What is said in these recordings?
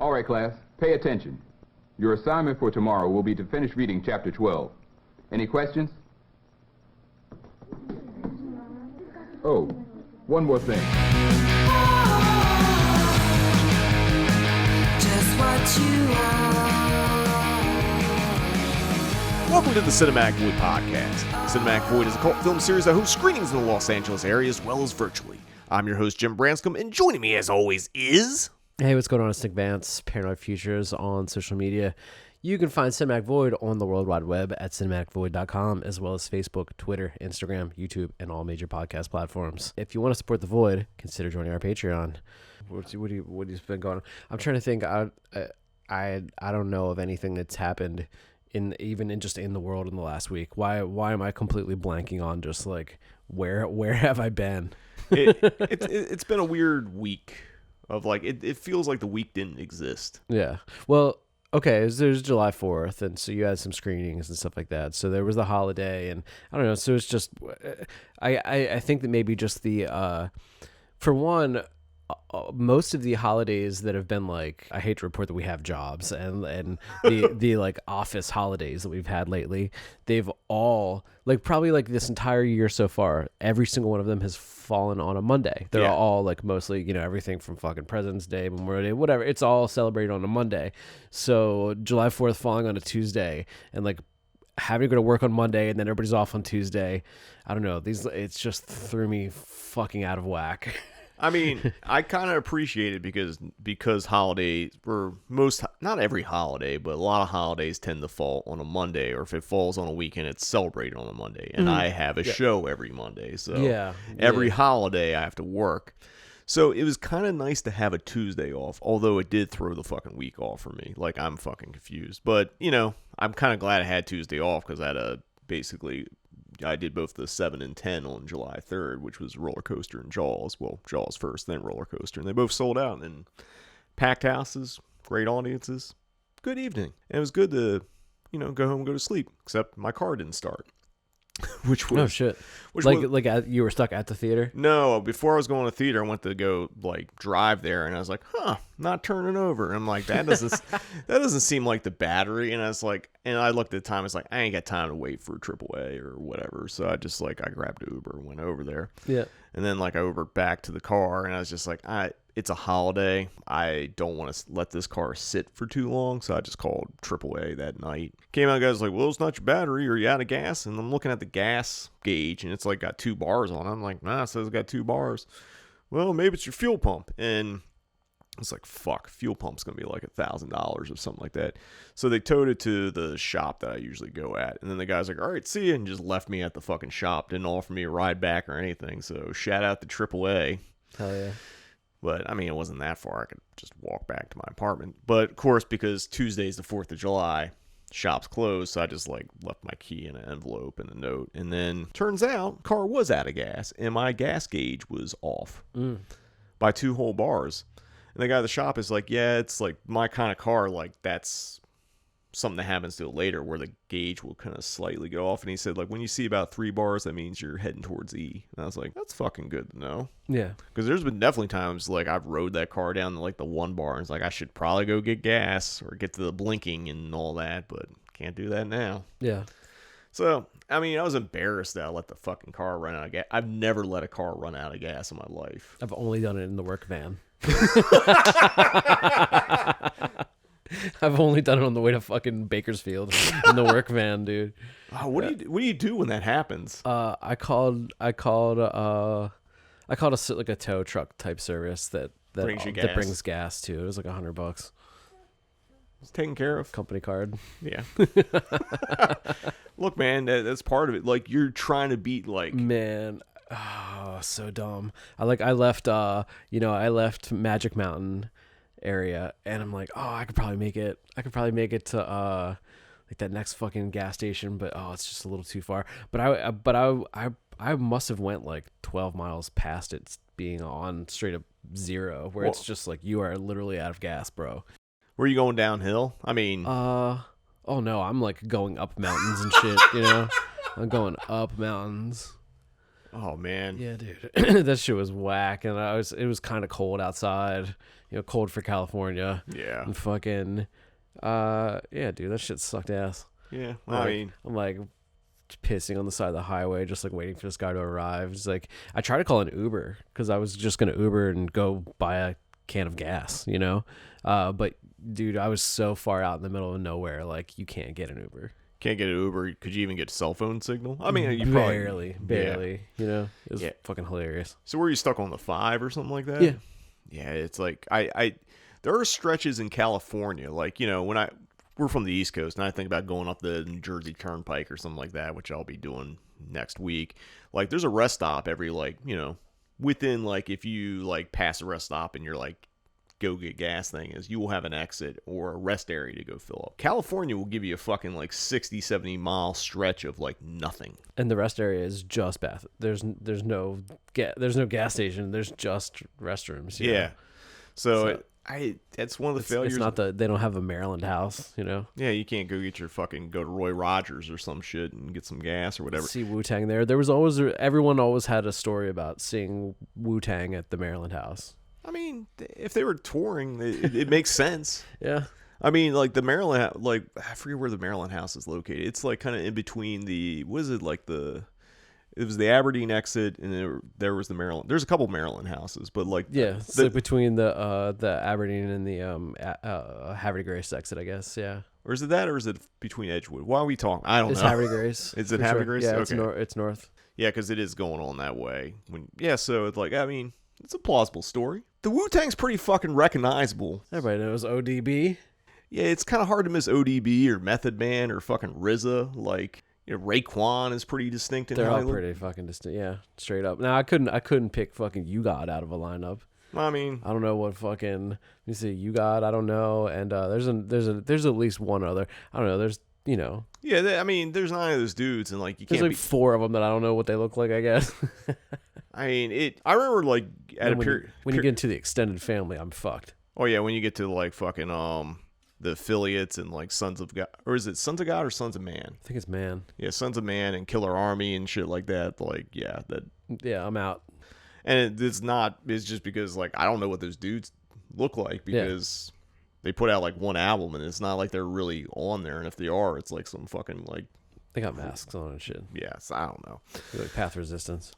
All right, class, pay attention. Your assignment for tomorrow will be to finish reading Chapter 12. Any questions? Oh, one more thing. Just what you are. Welcome to the Cinematic Void Podcast. Cinematic Void is a cult film series that hosts screenings in the Los Angeles area as well as virtually. I'm your host, Jim Branscombe, and joining me as always is... Hey, what's going on? It's Nick Vance, Paranoid Futures on social media. You can find Cinematic Void on the World Wide Web at cinematicvoid.com, as well as Facebook, Twitter, Instagram, YouTube, and all major podcast platforms. If you want to support the Void, consider joining our Patreon. What do you been going on? I'm trying to think. I don't know of anything that's happened in the world in the last week. Why am I completely blanking on just like where have I been? It's been a weird week of like it feels like the week didn't exist. Yeah. Well, okay, there's July 4th, and so you had some screenings and stuff like that. So there was the holiday, and I don't know. So it's just, I think that maybe just the, for one, most of the holidays that have been like, I hate to report that we have jobs, and the like office holidays that we've had lately, they've all like probably like this entire year so far, every single one of them has fallen on a Monday. They're all like mostly, everything from fucking President's Day, Memorial Day, whatever. It's all celebrated on a Monday. So July 4th falling on a Tuesday, and like having to go to work on Monday, and then everybody's off on Tuesday. I don't know. It's just threw me fucking out of whack. I mean, I kind of appreciate it because holidays, or not every holiday, but a lot of holidays tend to fall on a Monday, or if it falls on a weekend, it's celebrated on a Monday. And I have a show every Monday, so every holiday I have to work. So it was kind of nice to have a Tuesday off, although it did throw the fucking week off for me. Like, I'm fucking confused. But, I'm kind of glad I had Tuesday off because I had I did both the 7 and 10 on July 3rd, which was Roller Coaster and Jaws. Well, Jaws first, then Roller Coaster. And they both sold out. And packed houses, great audiences, good evening. And it was good to, go home and go to sleep, except my car didn't start. Which was... Oh, shit. You were stuck at the theater? No, before I was going to the theater, I went to go, drive there, and I was like, not turning over. And I'm like, that doesn't seem like the battery. And I was like, and I looked at the time, it's like, I ain't got time to wait for AAA or whatever. So I just, I grabbed Uber and went over there. Yeah. And then, I Ubered back to the car, and I was just like, it's a holiday. I don't want to let this car sit for too long, so I just called AAA that night. Came out, guys like, well, it's not your battery, or you out of gas? And I'm looking at the gas gauge, and it's got 2 bars on it. I'm like, nah, it says it's got 2 bars. Well, maybe it's your fuel pump. And it's like, fuck, fuel pump's gonna be like $1,000 or something like that. So they towed it to the shop that I usually go at, and then the guy's like, all right, see you, and just left me at the fucking shop. Didn't offer me a ride back or anything. So shout out to AAA. Hell yeah. But, it wasn't that far. I could just walk back to my apartment. But, of course, because Tuesday's the 4th of July, shop's closed, so I just, left my key in an envelope and a note. And then, turns out, car was out of gas, and my gas gauge was off by 2 whole bars. And the guy at the shop is like, yeah, it's, my kind of car, that's something that happens to it later where the gauge will kind of slightly go off. And he said, when you see about 3 bars, that means you're heading towards E. And I was like, that's fucking good to know. Yeah. Because there's been definitely times, I've rode that car down to, the 1 bar, and it's I should probably go get gas or get to the blinking and all that, but can't do that now. Yeah. So, I was embarrassed that I let the fucking car run out of gas. I've never let a car run out of gas in my life. I've only done it in the work van. I've only done it on the way to fucking Bakersfield in the work van, dude. Oh, what do you do when that happens? I called a tow truck type service that brings gas too. It was $100. It's taken care of. Company card. Yeah. Look, man, that's part of it. You're trying to beat Man, oh, so dumb. I left Magic Mountain area, and I'm like, I could probably make it to that next fucking gas station, but it's just a little too far. But I must have went 12 miles past it being on straight up 0, where it's just you are literally out of gas, bro. Were you going downhill? Oh no, I'm going up mountains and shit, I'm going up mountains. Oh man. Yeah, dude, that shit was whack, and it was kind of cold outside, cold for California. Yeah. And fucking, yeah, dude, that shit sucked ass. Yeah. Well, I mean, I'm like pissing on the side of the highway, just like waiting for this guy to arrive. It's like I tried to call an Uber because I was just gonna Uber and go buy a can of gas, but dude, I was so far out in the middle of nowhere, like you can't get an Uber. can't get an Uber. Could you even get cell phone signal? I mean, you probably barely. Yeah. It was fucking hilarious. So were you stuck on the 5 or something like that? Yeah. Yeah, it's like I there are stretches in California, like when we're from the East Coast, and I think about going up the New Jersey Turnpike or something like that, which I'll be doing next week. Like, there's a rest stop every within if you pass a rest stop and you're go get gas thing is you will have an exit or a rest area to go fill up. California will give you a fucking 60-70 mile stretch of nothing. And the rest area is just bath. There's no gas station. There's just restrooms. Yeah. So that's one of the failures. It's not they don't have a Maryland house, Yeah, you can't go to Roy Rogers or some shit and get some gas or whatever. See Wu-Tang there. Everyone always had a story about seeing Wu-Tang at the Maryland house. I mean, if they were touring, it makes sense. Yeah. I mean, the Maryland, I forget where the Maryland house is located. It's kind of in between it was the Aberdeen exit, and there was the Maryland. There's a couple Maryland houses, but between the Aberdeen and the Havre de Grace exit, I guess. Yeah. Or is it that, or is it between Edgewood? Why are we talking? I don't know. It's Havre de Grace. Is it Havre de Grace? Yeah, okay. It's north. Yeah, because it is going on that way. So it's it's a plausible story. The Wu-Tang's pretty fucking recognizable. Everybody knows ODB. Yeah, it's kind of hard to miss ODB or Method Man or fucking RZA. Raekwon is pretty distinct in They're how all pretty fucking distinct. Yeah, straight up. Now I couldn't pick fucking You God out of a lineup. I mean, I don't know what fucking. Let me see. You God. I don't know. And there's at least one other. I don't know. There's Yeah, there's 9 of those dudes, and you can't. There's 4 of them that I don't know what they look like, I guess. I remember at a period when you get into the extended family, I'm fucked. Oh yeah, when you get to fucking the affiliates and Sons of God, or is it Sons of God or Sons of Man? I think it's Man. Yeah, Sons of Man and Killer Army and shit like that. Yeah, I'm out. And it's just because I don't know what those dudes look like because they put out one album and it's not like they're really on there, and if they are, it's some fucking they got masks on and shit. Yeah, so I don't know. Like Path Resistance.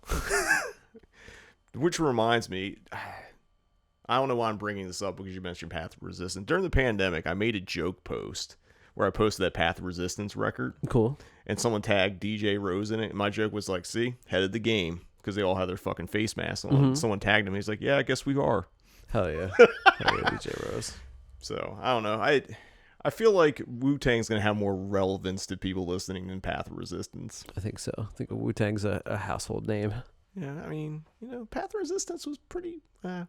Which reminds me, I don't know why I'm bringing this up because you mentioned Path of Resistance. During the pandemic, I made a joke post where I posted that Path of Resistance record. Cool. And someone tagged DJ Rose in it. And my joke was see, head of the game, because they all have their fucking face masks on. Mm-hmm. Someone tagged him. He's like, yeah, I guess we are. Hell yeah. Hell yeah, DJ Rose. So, I don't know. I feel like Wu-Tang's going to have more relevance to people listening than Path of Resistance. I think so. I think Wu-Tang's a household name. Yeah, Path of Resistance was pretty, I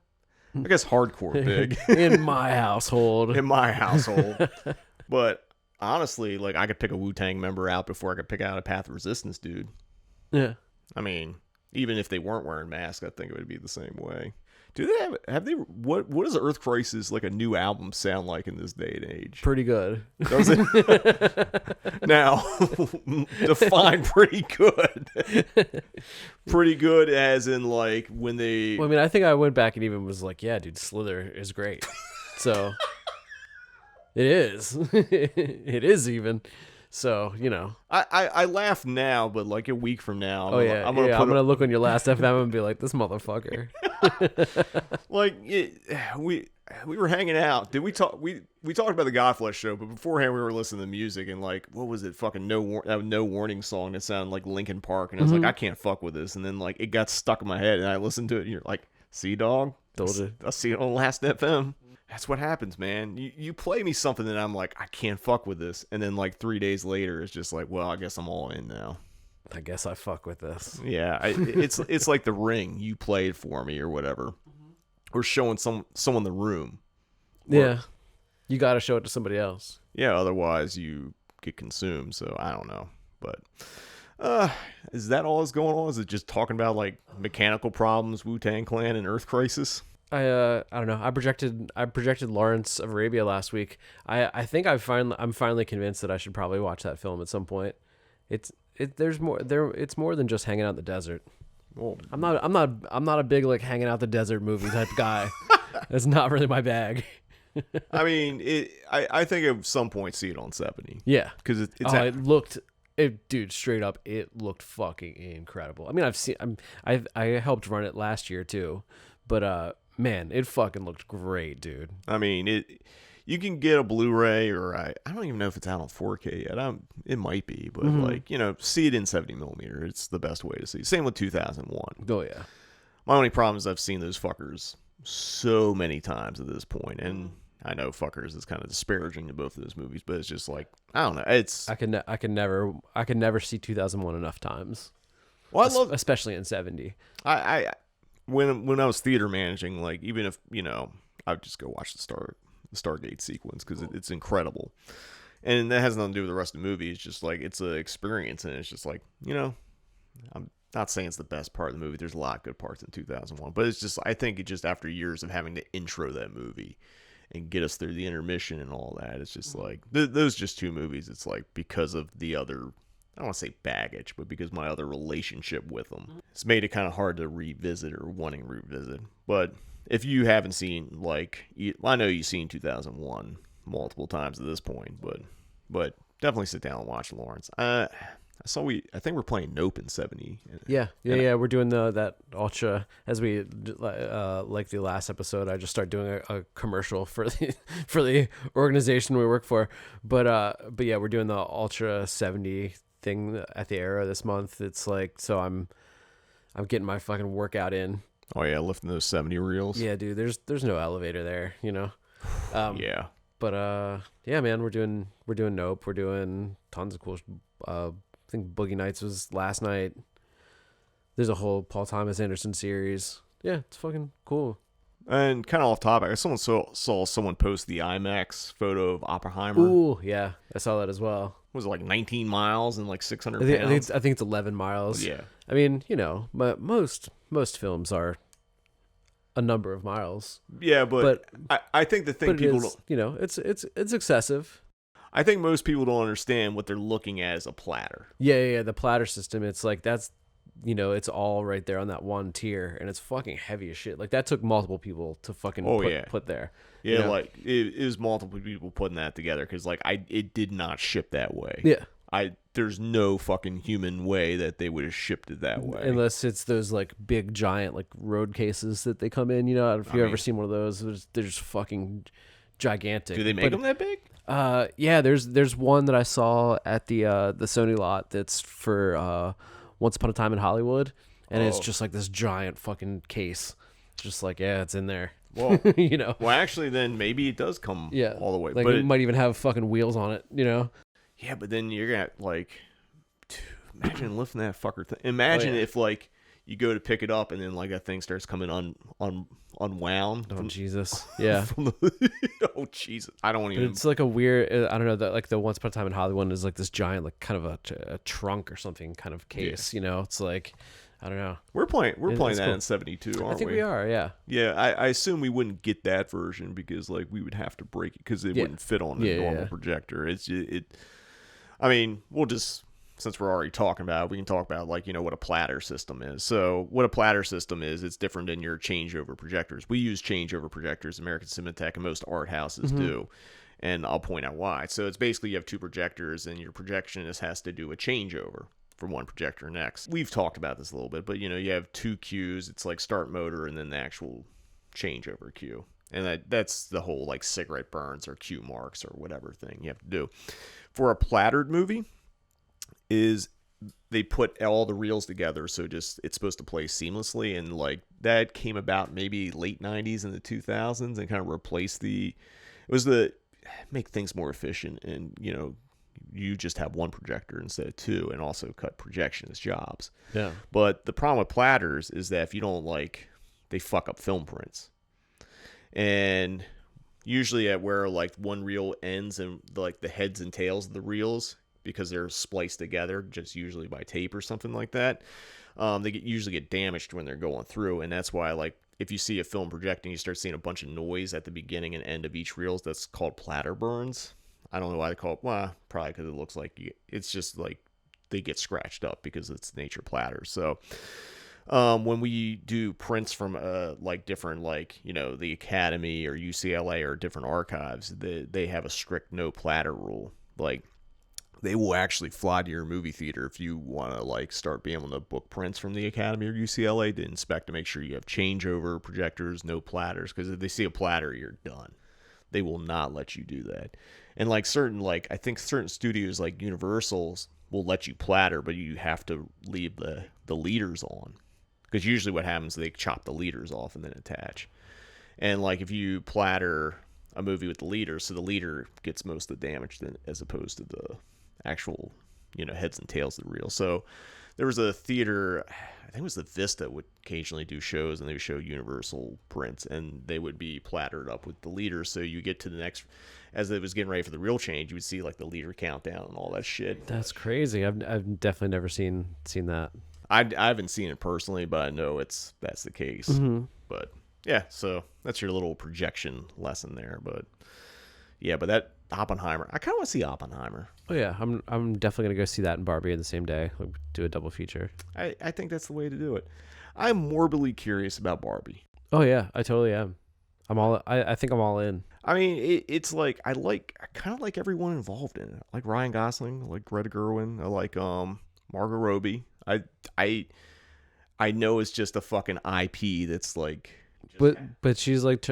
guess, hardcore big. In my household. In my household. But honestly, I could pick a Wu-Tang member out before I could pick out a Path of Resistance dude. Yeah. Even if they weren't wearing masks, I think it would be the same way. Do they have they what does Earth Crisis a new album sound like in this day and age? Pretty good. Does it? Now, define pretty good. Pretty good as in when they Well, I think I went back and even was yeah, dude, Slither is great. So it is. It is even. So, I laugh now, but a week from now, I'm gonna look on your last FM and be like, this motherfucker. We were hanging out. Did we talk? We talked about the Godflesh show, but beforehand we were listening to music and what was it? Fucking No Warning song that sounded like Linkin Park, and I was like, I can't fuck with this. And then it got stuck in my head, and I listened to it, and you're like, see, dog, told you. I'll see it on Last FM. That's what happens, man. You play me something that I'm like, I can't fuck with this. And then 3 days later, it's just well, I guess I'm all in now. I guess I fuck with this. Yeah, it's like The Ring. You play it for me or whatever. Or showing someone the room. Yeah. You got to show it to somebody else. Yeah, otherwise you get consumed. So I don't know. But is that all that's going on? Is it just talking about mechanical problems, Wu-Tang Clan, and Earth Crisis? I don't know. I projected Lawrence of Arabia last week. I think I'm finally convinced that I should probably watch that film at some point. It's more than just hanging out in the desert. Well, I'm not a big like hanging out the desert movie type guy. That's not really my bag. I mean, I think at some point see it on 70. Yeah, Because dude, straight up, it looked fucking incredible. I mean, I helped run it last year too, but man, it fucking looked great, dude. I mean, you can get a Blu-ray, or I don't even know if it's out on 4K yet. It might be, but like, you know, see it in 70 millimeter. It's the best way to see. Same with 2001. Oh yeah. My only problem is I've seen those fuckers so many times at this point, and I know fuckers is kind of disparaging to both of those movies, but it's just like, I don't know. It's I can never see 2001 enough times. well, Especially in 70. I when I was theater managing, like, even if, you know, I would just go watch the Stargate sequence because it's incredible, and that has nothing to do with the rest of the movie. It's just like, it's an experience, and it's just like, you know, I'm not saying it's the best part of the movie. There's a lot of good parts in 2001, but it's just, I think it just, after years of having to intro that movie and get us through the intermission and all that, it's just like, those just two movies, it's like, because of the other, I don't want to say baggage, but because my other relationship with them, it's made it kind of hard to revisit or wanting to revisit. But if you haven't seen, like, I know you've seen 2001 multiple times at this point, but definitely sit down and watch Lawrence. I think we're playing Nope in 70. Yeah. We're doing that ultra, as we like the last episode. I just started doing a commercial for the organization we work for. But yeah, we're doing the ultra 70 thing at the Arrow this month. It's like, so I'm getting my fucking workout in. Oh yeah, lifting those 70 reels. Yeah, dude. There's no elevator there, you know. Yeah. But yeah, man, we're doing Nope. We're doing tons of cool. I think Boogie Nights was last night. There's a whole Paul Thomas Anderson series. Yeah, it's fucking cool. And kind of off topic, someone saw someone post the IMAX photo of Oppenheimer. Ooh, yeah, I saw that as well. Was it like 19 miles and like 600 pounds? I think it's 11 miles. Yeah. I mean, you know, but most films are a number of miles. Yeah, but I think the thing people don't, you know, it's excessive. I think most people don't understand what they're looking at as a platter. Yeah, the platter system. It's like, that's, you know, it's all right there on that one tier, and it's fucking heavy as shit. Like, that took multiple people to fucking put there. Yeah, you know? like, it was multiple people putting that together, because, like, it did not ship that way. Yeah. There's no fucking human way that they would have shipped it that way. Unless it's those, like, big, giant, like, road cases that they come in, you know? If you've ever seen one of those, they're just fucking gigantic. Do they make them that big? Yeah, there's one that I saw at the Sony lot that's for Once Upon a Time in Hollywood, and it's just like this giant fucking case. It's just like, yeah, it's in there. Well, you know. Well, actually, then maybe it does come all the way. Like, but it might even have fucking wheels on it, you know. Yeah, but then you're gonna, like, imagine lifting that fucker. Imagine if, like, you go to pick it up and then, like, that thing starts coming unwound. Oh, Jesus. Yeah. Oh, Jesus. I don't even. It's like a weird, I don't know, that, like, the Once Upon a Time in Hollywood is like this giant, like, kind of a trunk or something kind of case, you know? It's like, I don't know. We're playing that cool. in 72, aren't we? I think we are, yeah. Yeah, I assume we wouldn't get that version because, like, we would have to break it because it wouldn't fit on a normal projector. I mean, we'll just, since we're already talking about it, we can talk about, like, you know, what a platter system is. So what a platter system is, it's different than your changeover projectors. We use changeover projectors, American Cinematech, and most art houses do. And I'll point out why. So it's basically, you have two projectors, and your projectionist has to do a changeover from one projector next. We've talked about this a little bit, but, you know, you have two cues. It's like start motor and then the actual changeover cue. And that's the whole, like, cigarette burns or cue marks or whatever thing you have to do. For a plattered movie, is they put all the reels together, so just it's supposed to play seamlessly, and, like, that came about maybe late 90s and the 2000s and kind of replaced make things more efficient, and, you know, you just have one projector instead of two, and also cut projectionist jobs. Yeah. But the problem with platters is that if you don't, like, they fuck up film prints. And usually at where, like, one reel ends and, like, the heads and tails of the reels, because they're spliced together, just usually by tape or something like that, they usually get damaged when they're going through. And that's why, like, if you see a film projecting, you start seeing a bunch of noise at the beginning and end of each reels. That's called platter burns. I don't know why they call it. Well, probably because it looks like it's just like they get scratched up because it's nature platters. So When we do prints from like different, like, you know, the Academy or UCLA or different archives, they have a strict no platter rule. Like, they will actually fly to your movie theater if you want to, like, start being able to book prints from the Academy or UCLA to inspect to make sure you have changeover projectors, no platters, because if they see a platter, you're done. They will not let you do that. And like certain, like, I think certain studios like Universal's will let you platter, but you have to leave the leaders on. Because usually what happens, they chop the leaders off and then attach. And like if you platter a movie with the leader, so the leader gets most of the damage then, as opposed to the actual, you know, heads and tails of the reel. So there was a theater, I think it was the Vista, would occasionally do shows, and they would show Universal prints, and they would be plattered up with the leader. So you get to the next, as it was getting ready for the reel change, you would see like the leader countdown and all that shit. That's crazy. I've definitely never seen that. I haven't seen it personally, but I know that's the case. Mm-hmm. But yeah, so that's your little projection lesson there. But yeah, but that Oppenheimer, I kind of want to see Oppenheimer. Oh yeah, I'm definitely gonna go see that and Barbie in the same day. Like, do a double feature. I think that's the way to do it. I'm morbidly curious about Barbie. Oh yeah, I totally am. I think I'm all in. I mean, it's like I kind of like everyone involved in it. I like Ryan Gosling, I like Greta Gerwig, I like Margot Robbie. I know it's just a fucking IP that's like. But she's like,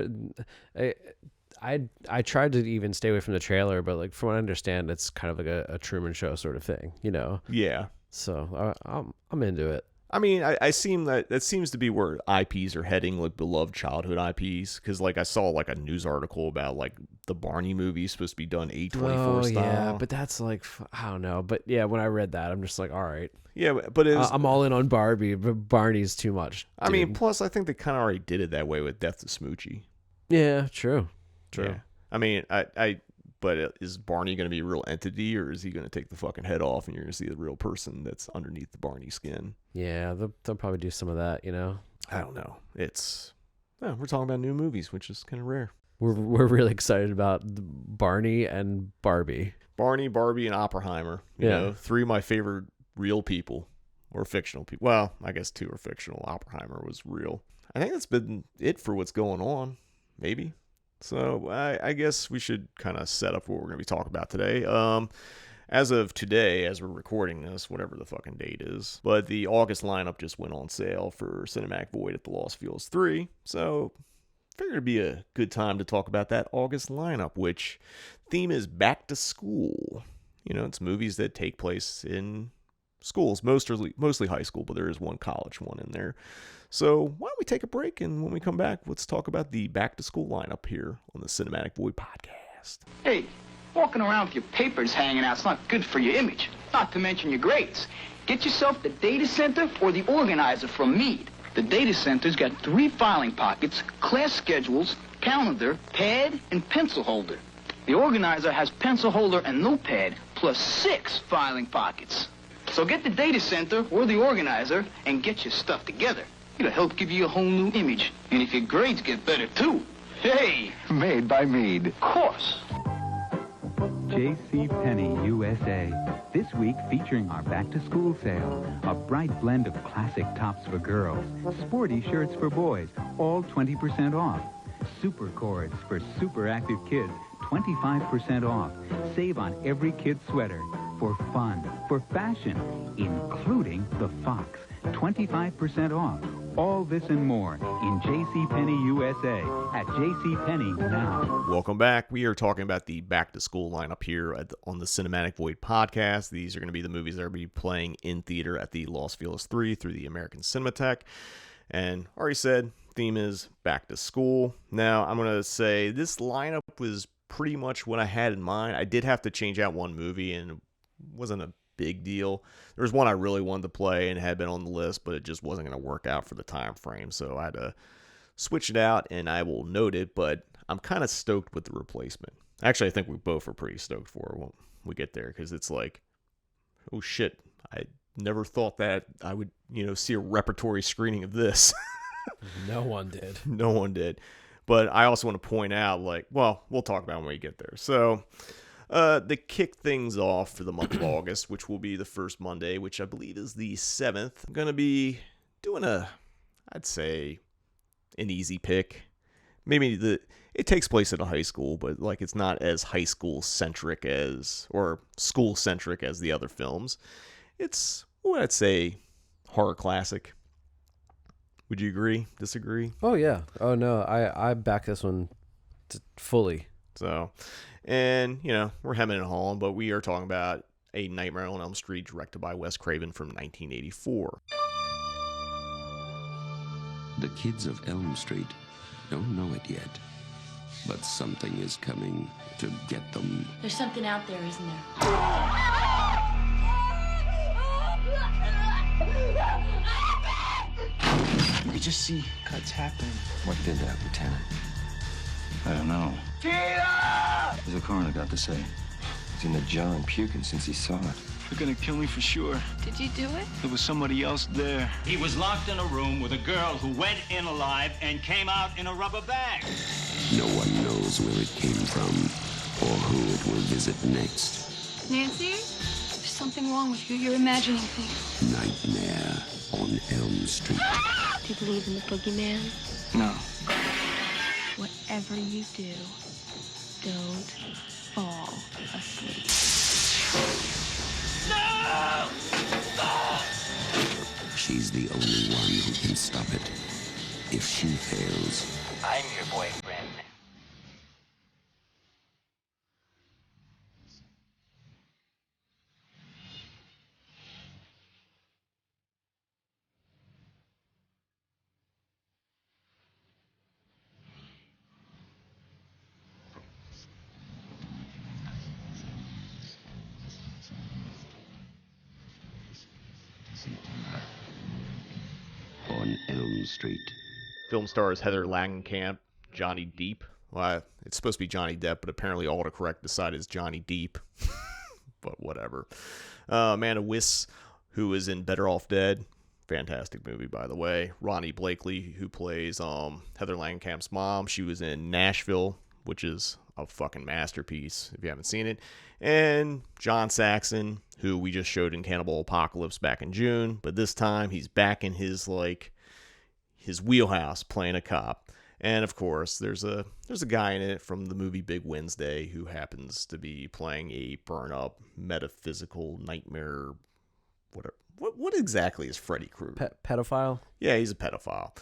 I tried to even stay away from the trailer, but like from what I understand, it's kind of like a Truman Show sort of thing, you know? Yeah. So I'm into it. I mean, I seem that seems to be where IPs are heading, like beloved childhood IPs. Because like I saw like a news article about like the Barney movie supposed to be done A24 style. Yeah, but that's like, I don't know. But yeah, when I read that, I'm just like, all right. Yeah, but I'm all in on Barbie, but Barney's too much. I mean, plus I think they kind of already did it that way with Death to Smoochie. Yeah, true. Yeah. I mean, but is Barney going to be a real entity, or is he going to take the fucking head off and you're going to see the real person that's underneath the Barney skin? Yeah, they'll probably do some of that, you know? I don't know. We're talking about new movies, which is kind of rare. We're really excited about Barney and Barbie. Barney, Barbie, and Oppenheimer. You know, three of my favorite real people, or fictional people. Well, I guess two are fictional. Oppenheimer was real. I think that's been it for what's going on, maybe. So I guess we should kind of set up what we're going to be talking about today. As of today, as we're recording this, whatever the fucking date is, but the August lineup just went on sale for Cinematic Void at the Lost Fields 3. So figured it'd be a good time to talk about that August lineup, which theme is back to school. You know, it's movies that take place in schools, mostly high school, but there is one college one in there. So why don't we take a break, and when we come back, let's talk about the back to school lineup here on the Cinematic Void podcast. Hey, walking around with your papers hanging out is not good for your image, not to mention your grades. Get yourself the data center or the organizer from Meade. The data center's got 3 filing pockets, class schedules, calendar, pad, and pencil holder. The organizer has pencil holder and notepad, plus 6 filing pockets. So get the data center or the organizer and get your stuff together. It'll help give you a whole new image. And if your grades get better, too. Hey! Made by Meade. Of course. JCPenney USA. This week featuring our back-to-school sale. A bright blend of classic tops for girls, sporty shirts for boys, all 20% off. Super cords for super active kids, 25% off. Save on every kid's sweater. For fun, for fashion, including the Fox. 25% off. All this and more in JCPenney USA at JCPenney now. Welcome back. We are talking about the back to school lineup here on the Cinematic Void podcast. These are going to be the movies that are going to be playing in theater at the Lost Fields 3 through the American Cinematheque. And already said, theme is back to school. Now, I'm going to say this lineup was pretty much what I had in mind. I did have to change out one movie, and it wasn't a big deal. There was one I really wanted to play and had been on the list, but it just wasn't going to work out for the time frame, so I had to switch it out, and I will note it, but I'm kind of stoked with the replacement. Actually, I think we both are pretty stoked for it when we get there, because it's like, oh shit, I never thought that I would, see a repertory screening of this. No one did. No one did. But I also want to point out, we'll talk about it when we get there. So, to kick things off for the month of August, which will be the first Monday, which I believe is the 7th, I'm going to be doing I'd say, an easy pick. Maybe it takes place at a high school, but like it's not as high school centric or school centric as the other films. It's what I'd say, horror classic. Would you agree? Disagree? Oh yeah. Oh no, I back this one fully. So, and we're hemming and hawing, but we are talking about A Nightmare on Elm Street, directed by Wes Craven from 1984. The kids of Elm Street don't know it yet, but something is coming to get them. There's something out there, isn't there? You could just see cuts happening. What did that, Lieutenant? I don't know. Tina! What's the coroner got to say? He's in the jar and puking since he saw it. They're gonna kill me for sure. Did you do it? There was somebody else there. He was locked in a room with a girl who went in alive and came out in a rubber bag. No one knows where it came from or who it will visit next. Nancy? There's something wrong with you. You're imagining things. Nightmare on Elm Street. Do you believe in the boogeyman? No. Whatever you do, don't fall asleep. She's the only one who can stop it. If she fails, I'm your boyfriend. on Elm Street. Film stars Heather Langenkamp, Johnny Depp. Well, it's supposed to be Johnny Depp, but apparently autocorrect decided it's Johnny Depp. But whatever. Amanda Wyss, who is in Better Off Dead. Fantastic movie, by the way. Ronnie Blakely, who plays Heather Langenkamp's mom. She was in Nashville, which is a fucking masterpiece if you haven't seen it. And John Saxon, who we just showed in Cannibal Apocalypse back in June, but this time he's back in his wheelhouse playing a cop. And of course, there's a guy in it from the movie Big Wednesday who happens to be playing a burn-up metaphysical nightmare. What exactly is Freddy Krueger? Pedophile? Yeah, he's a pedophile.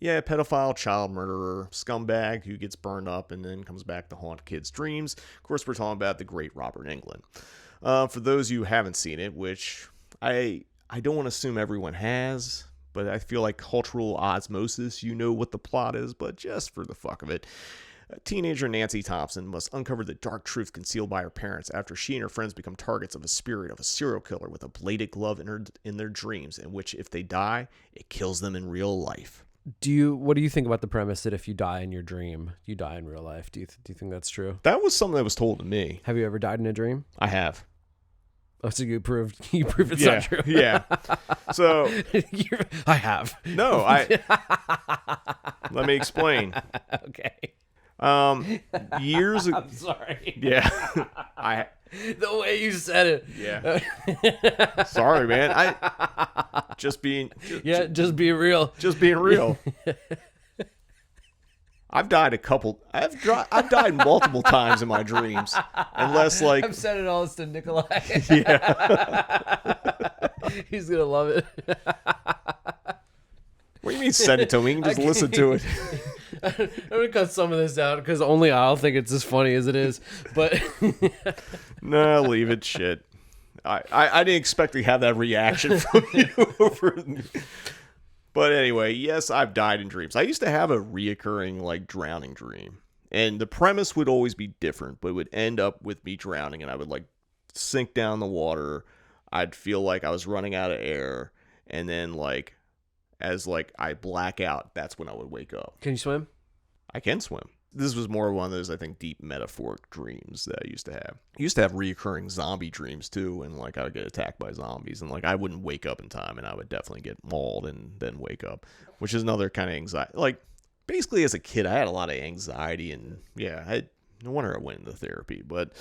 Pedophile, child murderer, scumbag who gets burned up and then comes back to haunt kids' dreams. Of course, we're talking about the great Robert Englund. For those of you who haven't seen it, which I don't want to assume everyone has, but I feel like cultural osmosis, you know what the plot is, but just for the fuck of it. Teenager Nancy Thompson must uncover the dark truth concealed by her parents after she and her friends become targets of a spirit of a serial killer with a bladed glove in their dreams, in which if they die, it kills them in real life. What do you think about the premise that if you die in your dream, you die in real life? Do you think that's true? That was something that was told to me. Have you ever died in a dream? I have. Oh, so you prove it's not true. Yeah. So I have. No, let me explain. Okay. Years ago. I'm sorry. Yeah. The way you said it. Yeah. Sorry, man. Just being real. Just being real. I've died I've died multiple times in my dreams. Unless I've said it all to Nikolai. Yeah. He's gonna love it. What do you mean send it to me? You can just listen to it. I'm gonna cut some of this out because only I'll think it's as funny as it is. But no, leave it. Shit. I didn't expect to have that reaction from you. But anyway, yes, I've died in dreams. I used to have a reoccurring drowning dream, and the premise would always be different, but it would end up with me drowning, and I would sink down the water. I'd feel like I was running out of air, and then as I black out, that's when I would wake up. Can you swim? I can swim. This was more one of those, I think, deep metaphoric dreams that I used to have. I used to have reoccurring zombie dreams, too, and, I would get attacked by zombies, and, I wouldn't wake up in time, and I would definitely get mauled and then wake up, which is another kind of anxiety. Basically, as a kid, I had a lot of anxiety, and, yeah, no wonder I went into therapy. But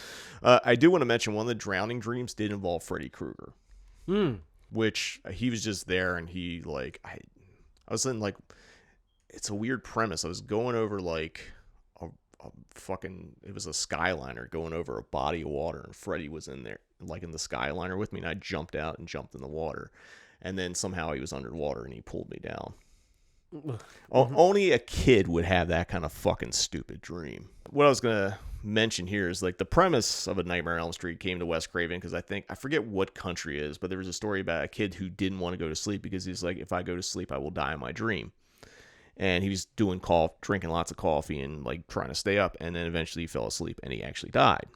I do want to mention one of the drowning dreams did involve Freddy Krueger. which he was just there, and he like I was in like, it's a weird premise. I was going over like a fucking, it was a Skyliner going over a body of water, and Freddy was in there like in the Skyliner with me, and I jumped out and jumped in the water, and then somehow he was underwater and he pulled me down. Only a kid would have that kind of fucking stupid dream. What I was gonna mention here is like the premise of A Nightmare on Elm Street came to Wes Craven because I forget what country it is, but there was a story about a kid who didn't want to go to sleep because he's like, if I go to sleep, I will die in my dream. And he was drinking lots of coffee and like trying to stay up, and then eventually he fell asleep and he actually died.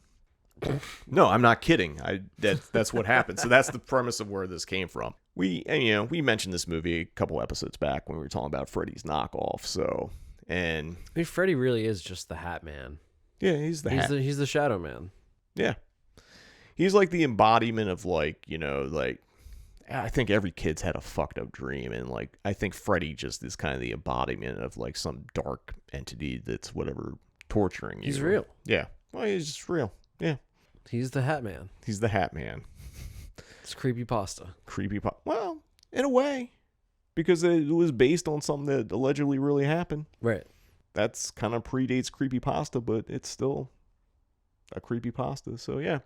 No, I'm not kidding. That's what happened. So that's the premise of where this came from. We mentioned this movie a couple episodes back when we were talking about Freddy's knockoff. So, and I mean, Freddy really is just the Hat Man. Yeah, he's the Shadow Man. Yeah, he's like the embodiment of like, I think every kid's had a fucked up dream, and like I think Freddy just is kind of the embodiment of like some dark entity that's whatever torturing you. He's real. Yeah, well, he's just real. Yeah. He's the Hat Man. He's the Hat Man. It's creepypasta. Well, in a way, because it was based on something that allegedly really happened. Right. That's kind of predates creepypasta, but it's still a creepypasta. So yeah.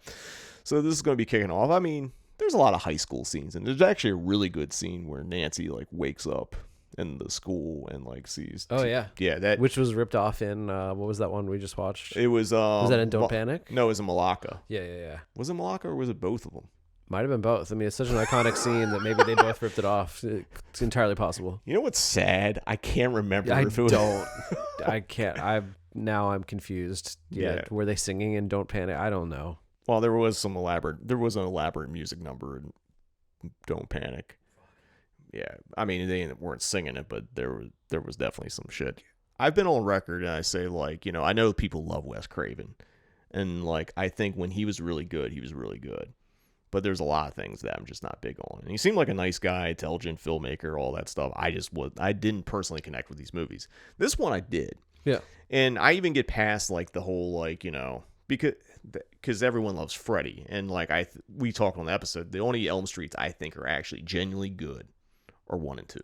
So this is going to be kicking off. I mean, there's a lot of high school scenes, and there's actually a really good scene where Nancy like wakes up in the school and like sees. Oh yeah, that which was ripped off in what was that one we just watched? It was. Was that in Don't Panic? No, it was in Malacca. Yeah. Was it Malacca or was it both of them? Might have been both. I mean, it's such an iconic scene that maybe they both ripped it off. It's entirely possible. You know what's sad? I can't remember. I can't. I'm confused. Yeah. Were they singing in Don't Panic? I don't know. Well, there was an elaborate music number in Don't Panic. Yeah, I mean, they weren't singing it, but there was definitely some shit. I've been on record and I say, like, I know people love Wes Craven, and like I think when he was really good, he was really good. But there's a lot of things that I'm just not big on. And he seemed like a nice guy, intelligent filmmaker, all that stuff. I didn't personally connect with these movies. This one I did. Yeah. And I even get past like the whole like, because everyone loves Freddy, and like we talked on the episode, the only Elm Streets I think are actually genuinely good are 1 and 2.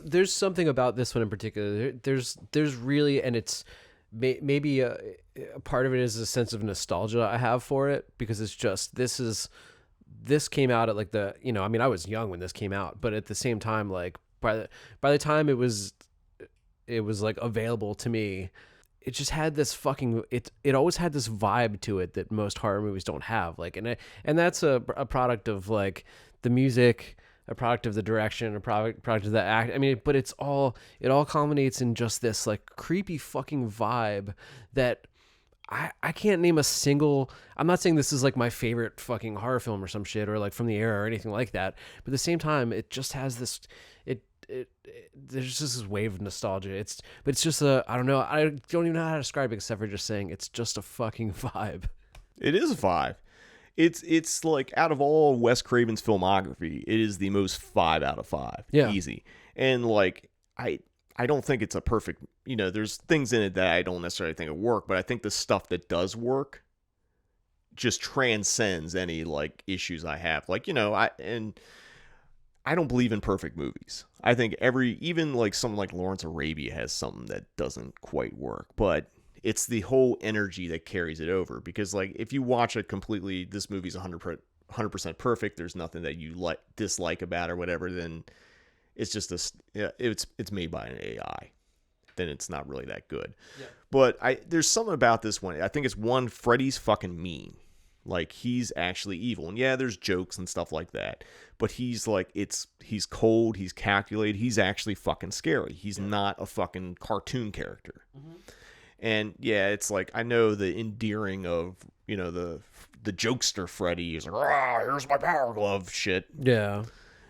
There's something about this one in particular. There's really, and it's maybe a part of it is a sense of nostalgia I have for it, because it's just this came out at like the I mean, I was young when this came out, but at the same time, like by the time it was like available to me, it just had this fucking it always had this vibe to it that most horror movies don't have, like, and that's a product of like the music, a product of the direction, a product of the act. I mean, but it all culminates in just this like creepy fucking vibe that I can't name a single. I'm not saying this is like my favorite fucking horror film or some shit, or like from the era or anything like that, but at the same time, it just has this there's just this wave of nostalgia. It's just I don't know. I don't even know how to describe it except for just saying it's just a fucking vibe. It is a vibe. It's like, out of all Wes Craven's filmography, it is the most 5 out of 5. Yeah. Easy. And like I don't think it's a perfect, there's things in it that I don't necessarily think will work, but I think the stuff that does work just transcends any like issues I have. Like, I don't believe in perfect movies. I think even like something like Lawrence Arabia has something that doesn't quite work, but it's the whole energy that carries it over. Because like if you watch it completely, this movie's 100% perfect, there's nothing that you dislike about or whatever, then it's just it's made by an AI. Then it's not really that good. Yeah. But there's something about this one. I think it's one, Freddy's fucking mean. Like, he's actually evil. And yeah, there's jokes and stuff like that. But he's like, he's cold, he's calculated, he's actually fucking scary. He's not a fucking cartoon character. Mm-hmm. And yeah, it's like, I know the endearing of, the jokester Freddy is like, here's my power glove shit. Yeah.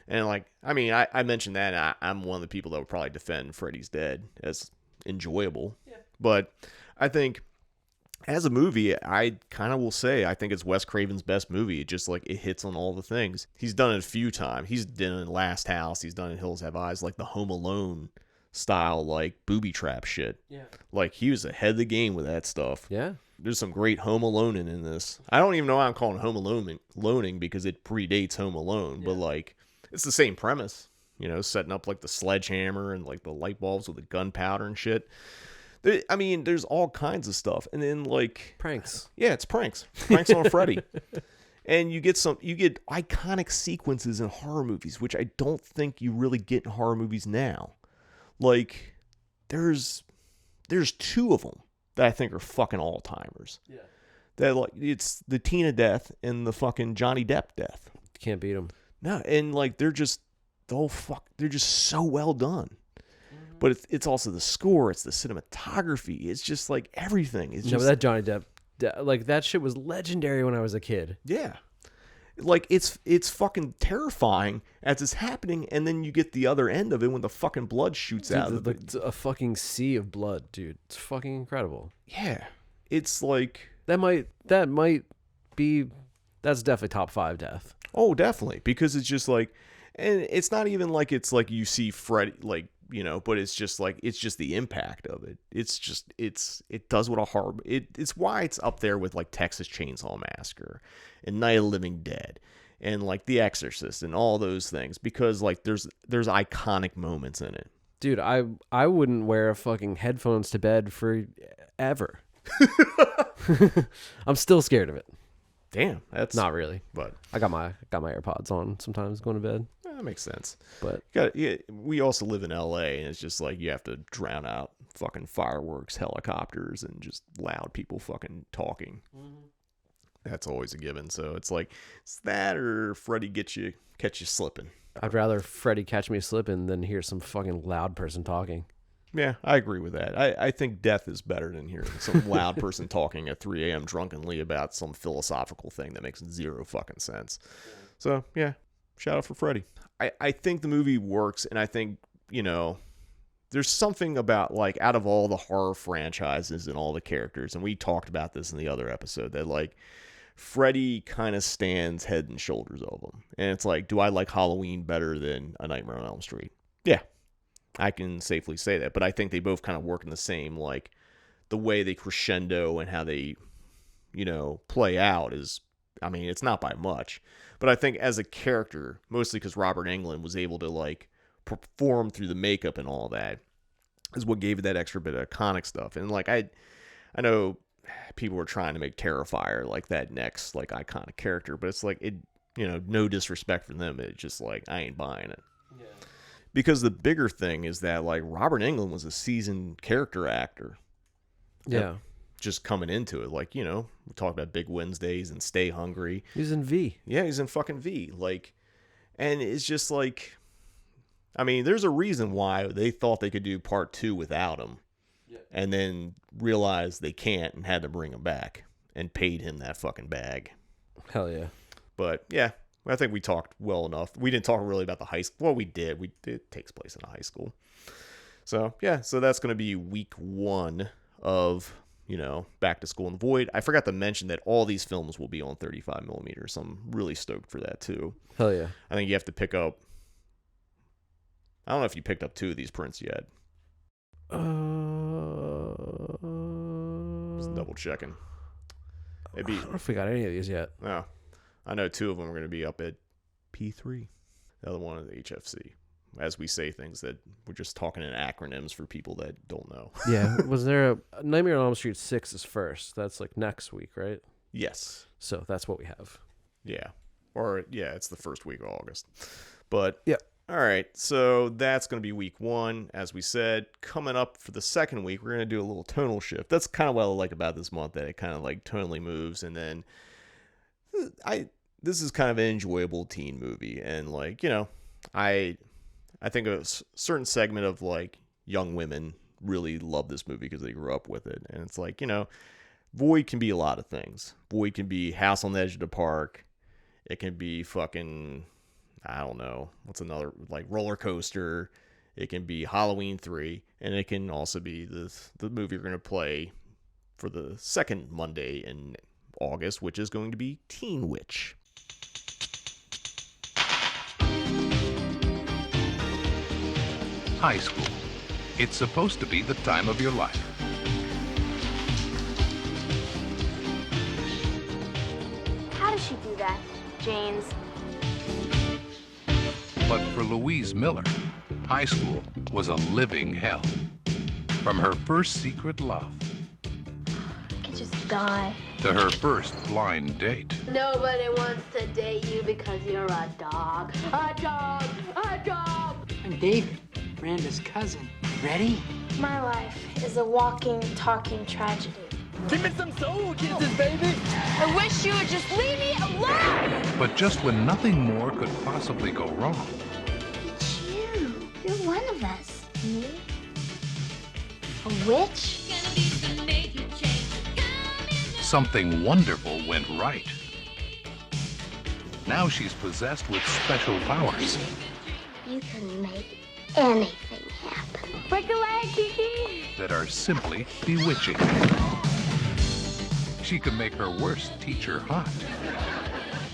And like, I mean, I mentioned that, and I'm one of the people that would probably defend Freddy's Dead as enjoyable. Yeah. But I think as a movie, I kind of will say I think it's Wes Craven's best movie. It just like, it hits on all the things. He's done it a few times. He's done it in Last House. He's done it in Hills Have Eyes, like the Home Alone style, like booby trap shit. Yeah. Like, he was ahead of the game with that stuff. Yeah. There's some great Home Aloneing in this. I don't even know why I'm calling it Home Aloneing because it predates Home Alone, but like, It's the same premise, you know, setting up like the sledgehammer and like the light bulbs with the gunpowder and shit. I mean, there's all kinds of stuff. And then like Pranks. Yeah, it's pranks. Pranks on Freddy. And you get iconic sequences in horror movies, which I don't think you really get in horror movies now. Like, there's 2 of them that I think are fucking all-timers. Yeah. That, like, it's the Tina death and the fucking Johnny Depp death. Can't beat them. No, and like they're just they're just so well done. But it's also the score, it's the cinematography, it's just like everything. It's just but that Johnny Depp, like that shit was legendary when I was a kid. Yeah. Like it's fucking terrifying as it's happening, and then you get the other end of it when the fucking blood shoots out of it. A fucking sea of blood, dude. It's fucking incredible. Yeah. It's like that's definitely top 5 death. Oh, definitely, because it's just like, and it's not even like it's like you see Freddy, like, you know, but it's just like, it's just the impact of it. It's just, it does what a horror, it's why it's up there with like Texas Chainsaw Massacre and Night of the Living Dead and like The Exorcist and all those things, because like there's iconic moments in it. Dude, I wouldn't wear fucking headphones to bed for ever. I'm still scared of it. Damn, that's not really. But I got my AirPods on sometimes going to bed. That makes sense. But we also live in LA, and it's just like you have to drown out fucking fireworks, helicopters, and just loud people fucking talking. Mm-hmm. That's always a given. So it's like it's that or Freddy catch you slipping. I'd rather Freddy catch me slipping than hear some fucking loud person talking. Yeah, I agree with that. I think death is better than hearing some loud person talking at 3 a.m. drunkenly about some philosophical thing that makes zero fucking sense. So, yeah, shout out for Freddy. I think the movie works, and I think, you know, there's something about, like, out of all the horror franchises and all the characters, and we talked about this in the other episode, that, like, Freddy kind of stands head and shoulders over them. And it's like, do I like Halloween better than A Nightmare on Elm Street? Yeah. I can safely say that, but I think they both kind of work in the same, like, the way they crescendo and how they, you know, play out is, I mean, it's not by much, but I think as a character, mostly because Robert Englund was able to, like, perform through the makeup and all that, is what gave it that extra bit of iconic stuff. And, like, I know people were trying to make Terrifier, like, that next, like, iconic character, but it's like, it, you know, no disrespect for them, it's just like, I ain't buying it. Yeah. Because the bigger thing is that, like, Robert Englund was a seasoned character actor. Yeah. Just coming into it. Like, you know, we talked about Big Wednesdays and Stay Hungry. He's in V. Yeah, he's in fucking V. Like, and it's just like, I mean, there's a reason why they thought they could do part 2 without him. Yeah. And then realized they can't and had to bring him back and paid him that fucking bag. Hell yeah. But, yeah. I think we talked well enough. We didn't talk really about the high school. Well, we did. It takes place in a high school. So, yeah. So that's going to be week 1 of, you know, Back to School in the Void. I forgot to mention that all these films will be on 35 millimeters. So I'm really stoked for that, too. Hell yeah. I think you have to pick up... I don't know if you picked up 2 of these prints yet. Just double checking. Maybe. I don't know if we got any of these yet. No. I know 2 of them are going to be up at P3. The other one is HFC. As we say things that we're just talking in acronyms for people that don't know. Yeah. Was there a Nightmare on Elm Street 6 is first? That's like next week, right? Yes. So that's what we have. Yeah. Or, yeah, it's the first week of August. But, yeah. All right. So that's going to be week 1. As we said, coming up for the second week, we're going to do a little tonal shift. That's kind of what I like about this month, that it kind of like tonally moves. And then this is kind of an enjoyable teen movie, and like, you know, I think a certain segment of like young women really love this movie because they grew up with it. And it's like, you know, Void can be a lot of things. Void can be House on the Edge of the Park. It can be fucking, I don't know, what's another, like Roller Coaster. It can be Halloween 3, and it can also be the movie we're going to play for the second Monday in August, which is going to be Teen Witch. High school. It's supposed to be the time of your life. How does she do that, James? But for Louise Miller, high school was a living hell. From her first secret love I could just die. to her first blind date. Nobody wants to date you because you're a dog. A dog! A dog! I'm David, Miranda's cousin. Ready? My life is a walking, talking tragedy. Give me some soul kisses, baby! I wish you would just leave me alone! But just when nothing more could possibly go wrong, It's you. You're one of us. Me? A witch? something wonderful went right. Now she's possessed with special powers. You can make anything happen. Break a leg, Kiki! That are simply bewitching. She can make her worst teacher hot.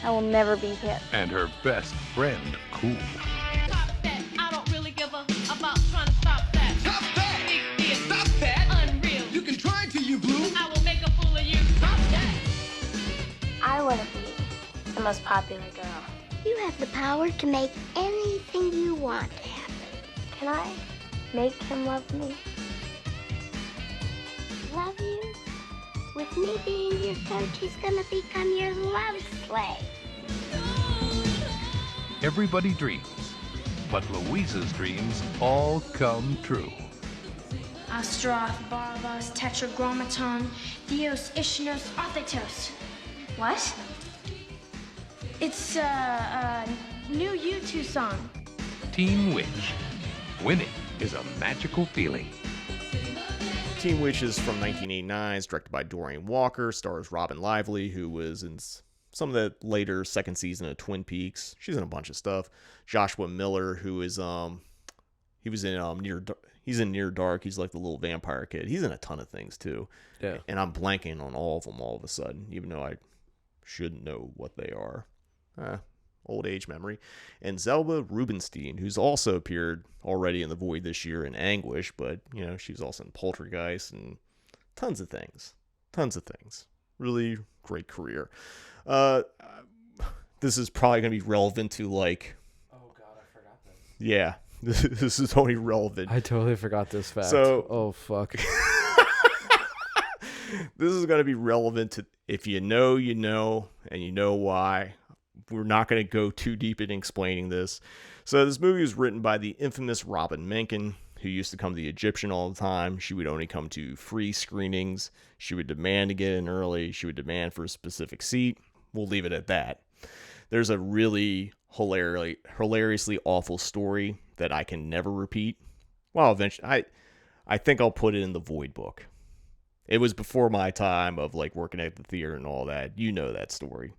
I will never be hit. And her best friend cool. Stop that. I don't really give a about trying to stop that. Stop that! Big deal. Stop that! Unreal. You can try to, you blue. I will make a fool of you. Stop that! I want to be the most popular girl. You have the power to make anything you want to happen. Can I make him love me? Love you? With me being your coach, he's gonna become your love slave. Everybody dreams, but Louisa's dreams all come true. Astroth, Barbos, Tetragrammaton, Theos, Ishnos, Arthetos. What? It's a new U2 song. Teen Witch. Winning is a magical feeling. Teen Witch is from 1989. It's directed by Dorian Walker. Stars Robin Lively, who was in some of the later second season of Twin Peaks. She's in a bunch of stuff. Joshua Miller, who is he was in he's in Near Dark. He's like the little vampire kid. He's in a ton of things too. Yeah. And I'm blanking on all of them all of a sudden, even though I should know what they are. Old age memory. And Zelda Rubinstein, who's also appeared already in The Void this year in Anguish, but, you know, she's also in Poltergeist and tons of things. Really great career. This is probably going to be relevant to, like... Oh, God, I forgot that. Yeah, this is only relevant. I totally forgot this fact. So, oh, fuck. This is going to be relevant to, if you know, and you know why. We're not going to go too deep in explaining this. So this movie was written by the infamous Robin Menken, who used to come to the Egyptian all the time. She would only come to free screenings. She would demand to get in early. She would demand for a specific seat. We'll leave it at that. There's a really hilariously awful story that I can never repeat. Well, eventually, I think I'll put it in the Void book. It was before my time of like working at the theater and all that. You know that story.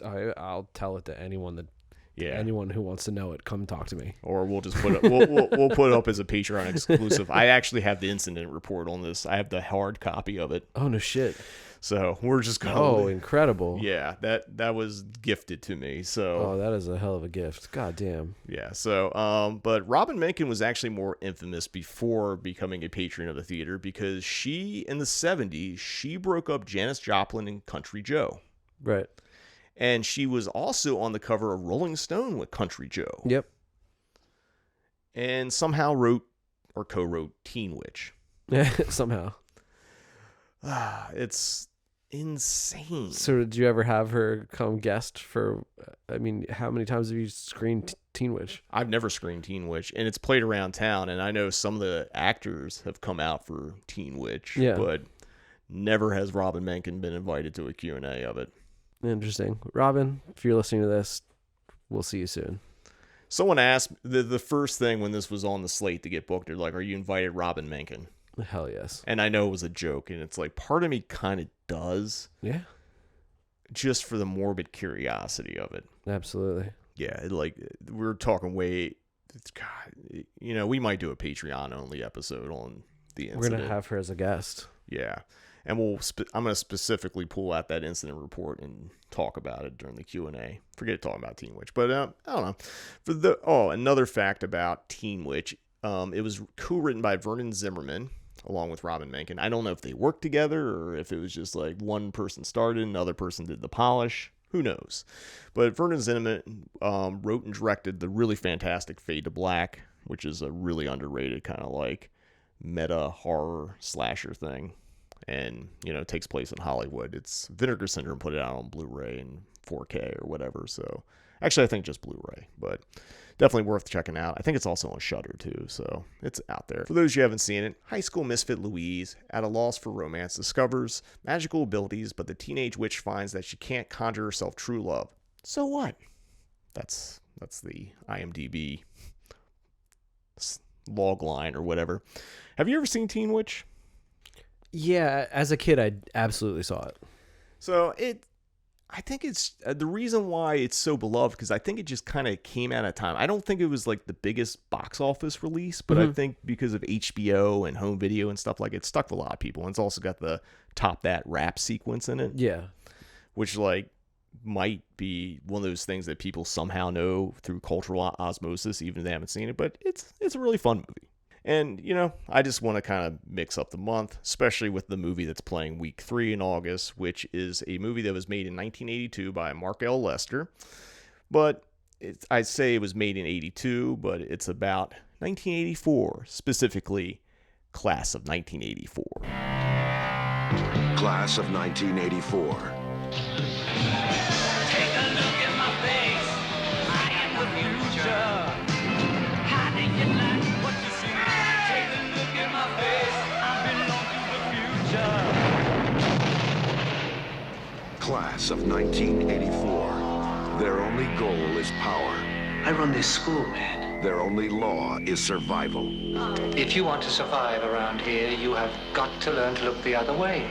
I'll tell it to anyone anyone who wants to know it. Come talk to me. Or we'll just put it. We'll put it up as a Patreon exclusive. I actually have the incident report on this. I have the hard copy of it. Oh no shit. So we're just going. Oh, incredible. Yeah, that was gifted to me. So oh, that is a hell of a gift. God damn. Yeah. So but Robin Menken was actually more infamous before becoming a patron of the theater because she in the 70s she broke up Janis Joplin and Country Joe. Right. And she was also on the cover of Rolling Stone with Country Joe. Yep. And somehow wrote or co-wrote Teen Witch. Somehow. It's insane. So did you ever have her come guest for, I mean, how many times have you screened Teen Witch? I've never screened Teen Witch, and it's played around town, and I know some of the actors have come out for Teen Witch, but never has Robin Menken been invited to a Q&A of it. Interesting. Robin, if you're listening to this, we'll see you soon. Someone asked, the first thing when this was on the slate to get booked, they're like, are you invited Robin Menken? Hell yes. And I know it was a joke, and it's like, part of me kind of does. Yeah. Just for the morbid curiosity of it. Absolutely. Yeah, we're talking God, you know, we might do a Patreon-only episode on the incident. We're going to have her as a guest. Yeah. And I'm going to specifically pull out that incident report and talk about it during the Q&A. Forget talking about Teen Witch. But I don't know. Another fact about Teen Witch. It was co-written by Vernon Zimmerman along with Robin Menken. I don't know if they worked together or if it was just like one person started and another person did the polish. Who knows? But Vernon Zinnemann wrote and directed the really fantastic Fade to Black, which is a really underrated kind of like meta horror slasher thing. And, it takes place in Hollywood. It's Vinegar Syndrome put it out on Blu-ray and 4K or whatever. So actually, I think just Blu-ray, but definitely worth checking out. I think it's also on Shudder too, so it's out there. For those who haven't seen it, high school misfit Louise, at a loss for romance, discovers magical abilities, but the teenage witch finds that she can't conjure herself true love. So what? That's the IMDb log line or whatever. Have you ever seen Teen Witch? Yeah, as a kid, I absolutely saw it. So I think it's the reason why it's so beloved, because I think it just kind of came out of time. I don't think it was like the biggest box office release, but I think because of HBO and home video and stuff, like it stuck with a lot of people. And it's also got the Top That rap sequence in it. Yeah. Which like might be one of those things that people somehow know through cultural osmosis, even if they haven't seen it. But it's a really fun movie. And, I just want to kind of mix up the month, especially with the movie that's playing week 3 in August, which is a movie that was made in 1982 by Mark L. Lester. But I'd say it was made in 82, but it's about 1984, specifically Class of 1984. Class of 1984. Take a look at my face. I am the future. How do you like what you see? Take a look at my face. I belong to the future. Class of 1984. Their only goal is power. I run this school, man. Their only law is survival. If you want to survive around here, you have got to learn to look the other way.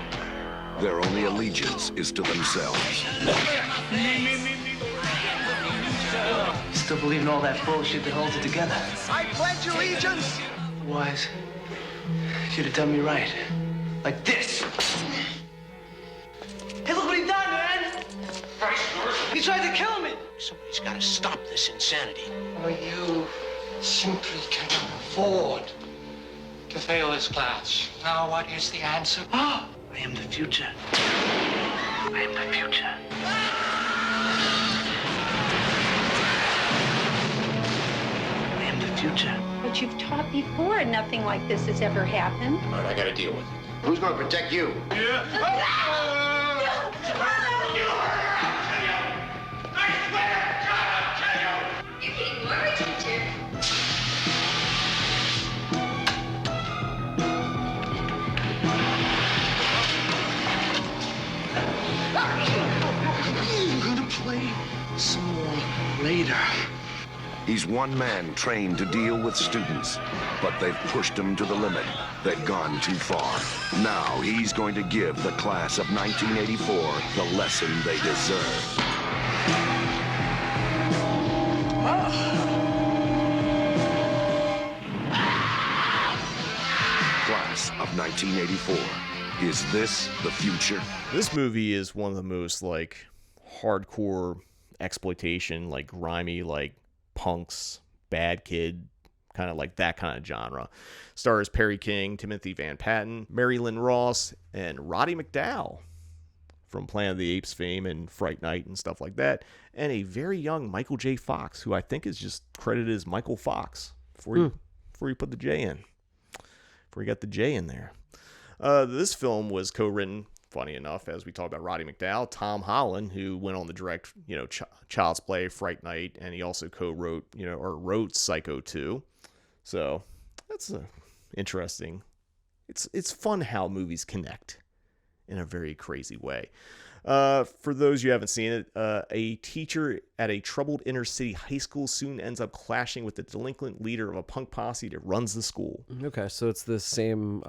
Their only allegiance is to themselves. Still believe in all that bullshit that holds it together? I pledge allegiance. Wise. Should have done me right. Like this. Hey, look what he done, man! He tried to kill me! Somebody's got to stop this insanity. Or you simply cannot afford to fail this class. Now, what is the answer? Oh, I am the future. I am the future. I am the future. But you've taught before. Nothing like this has ever happened. All right, I got to deal with it. Who's going to protect you? You're getting worried, teacher. I'm going to play some more later. He's one man trained to deal with students, but they've pushed him to the limit. They've gone too far. Now he's going to give the class of 1984 the lesson they deserve. Class of 1984. Is this the future? This movie is one of the most like hardcore exploitation, like grimy, like punks, bad kid, kind of like that kind of genre. Stars Perry King, Timothy Van Patten, Mary Lynn Ross, and Roddy McDowall from Planet of the Apes fame and Fright Night and stuff like that, and a very young Michael J. Fox, who I think is just credited as Michael Fox before you put the J in, before you got the J in there. This film was co-written, funny enough, as we talked about Roddy McDowall, Tom Holland, who went on to direct, Child's Play, Fright Night, and he also co-wrote, or wrote Psycho 2. So that's interesting. It's fun how movies connect in a very crazy way. For those who haven't seen it, a teacher at a troubled inner city high school soon ends up clashing with the delinquent leader of a punk posse that runs the school. Okay, so it's the same.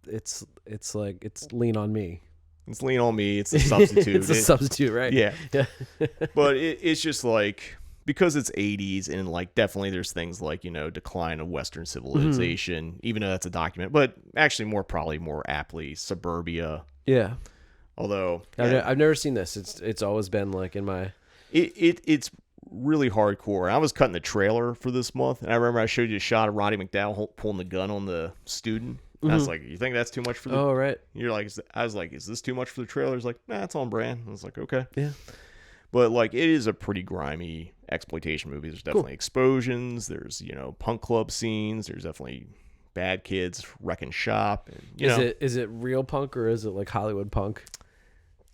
It's like it's Lean on Me. It's Lean on Me. It's a substitute. It's a substitute, right? Yeah. But it's just like, because it's 80s and like definitely there's things like, decline of Western civilization, even though that's a document, but actually probably more aptly suburbia. Yeah. Although I've never seen this. It's always been like in my. It's really hardcore. I was cutting the trailer for this month, and I remember I showed you a shot of Roddy McDowall pulling the gun on the student. I was like, "You think that's too much for the?" Oh, right. You're like, I was like, "Is this too much for the trailer?" He's like, "Nah, it's on brand." I was like, "Okay." Yeah. But like, it is a pretty grimy exploitation movie. There's definitely explosions. There's, you know, punk club scenes. There's definitely bad kids wrecking shop. And, you know, is it real punk or is it like Hollywood punk?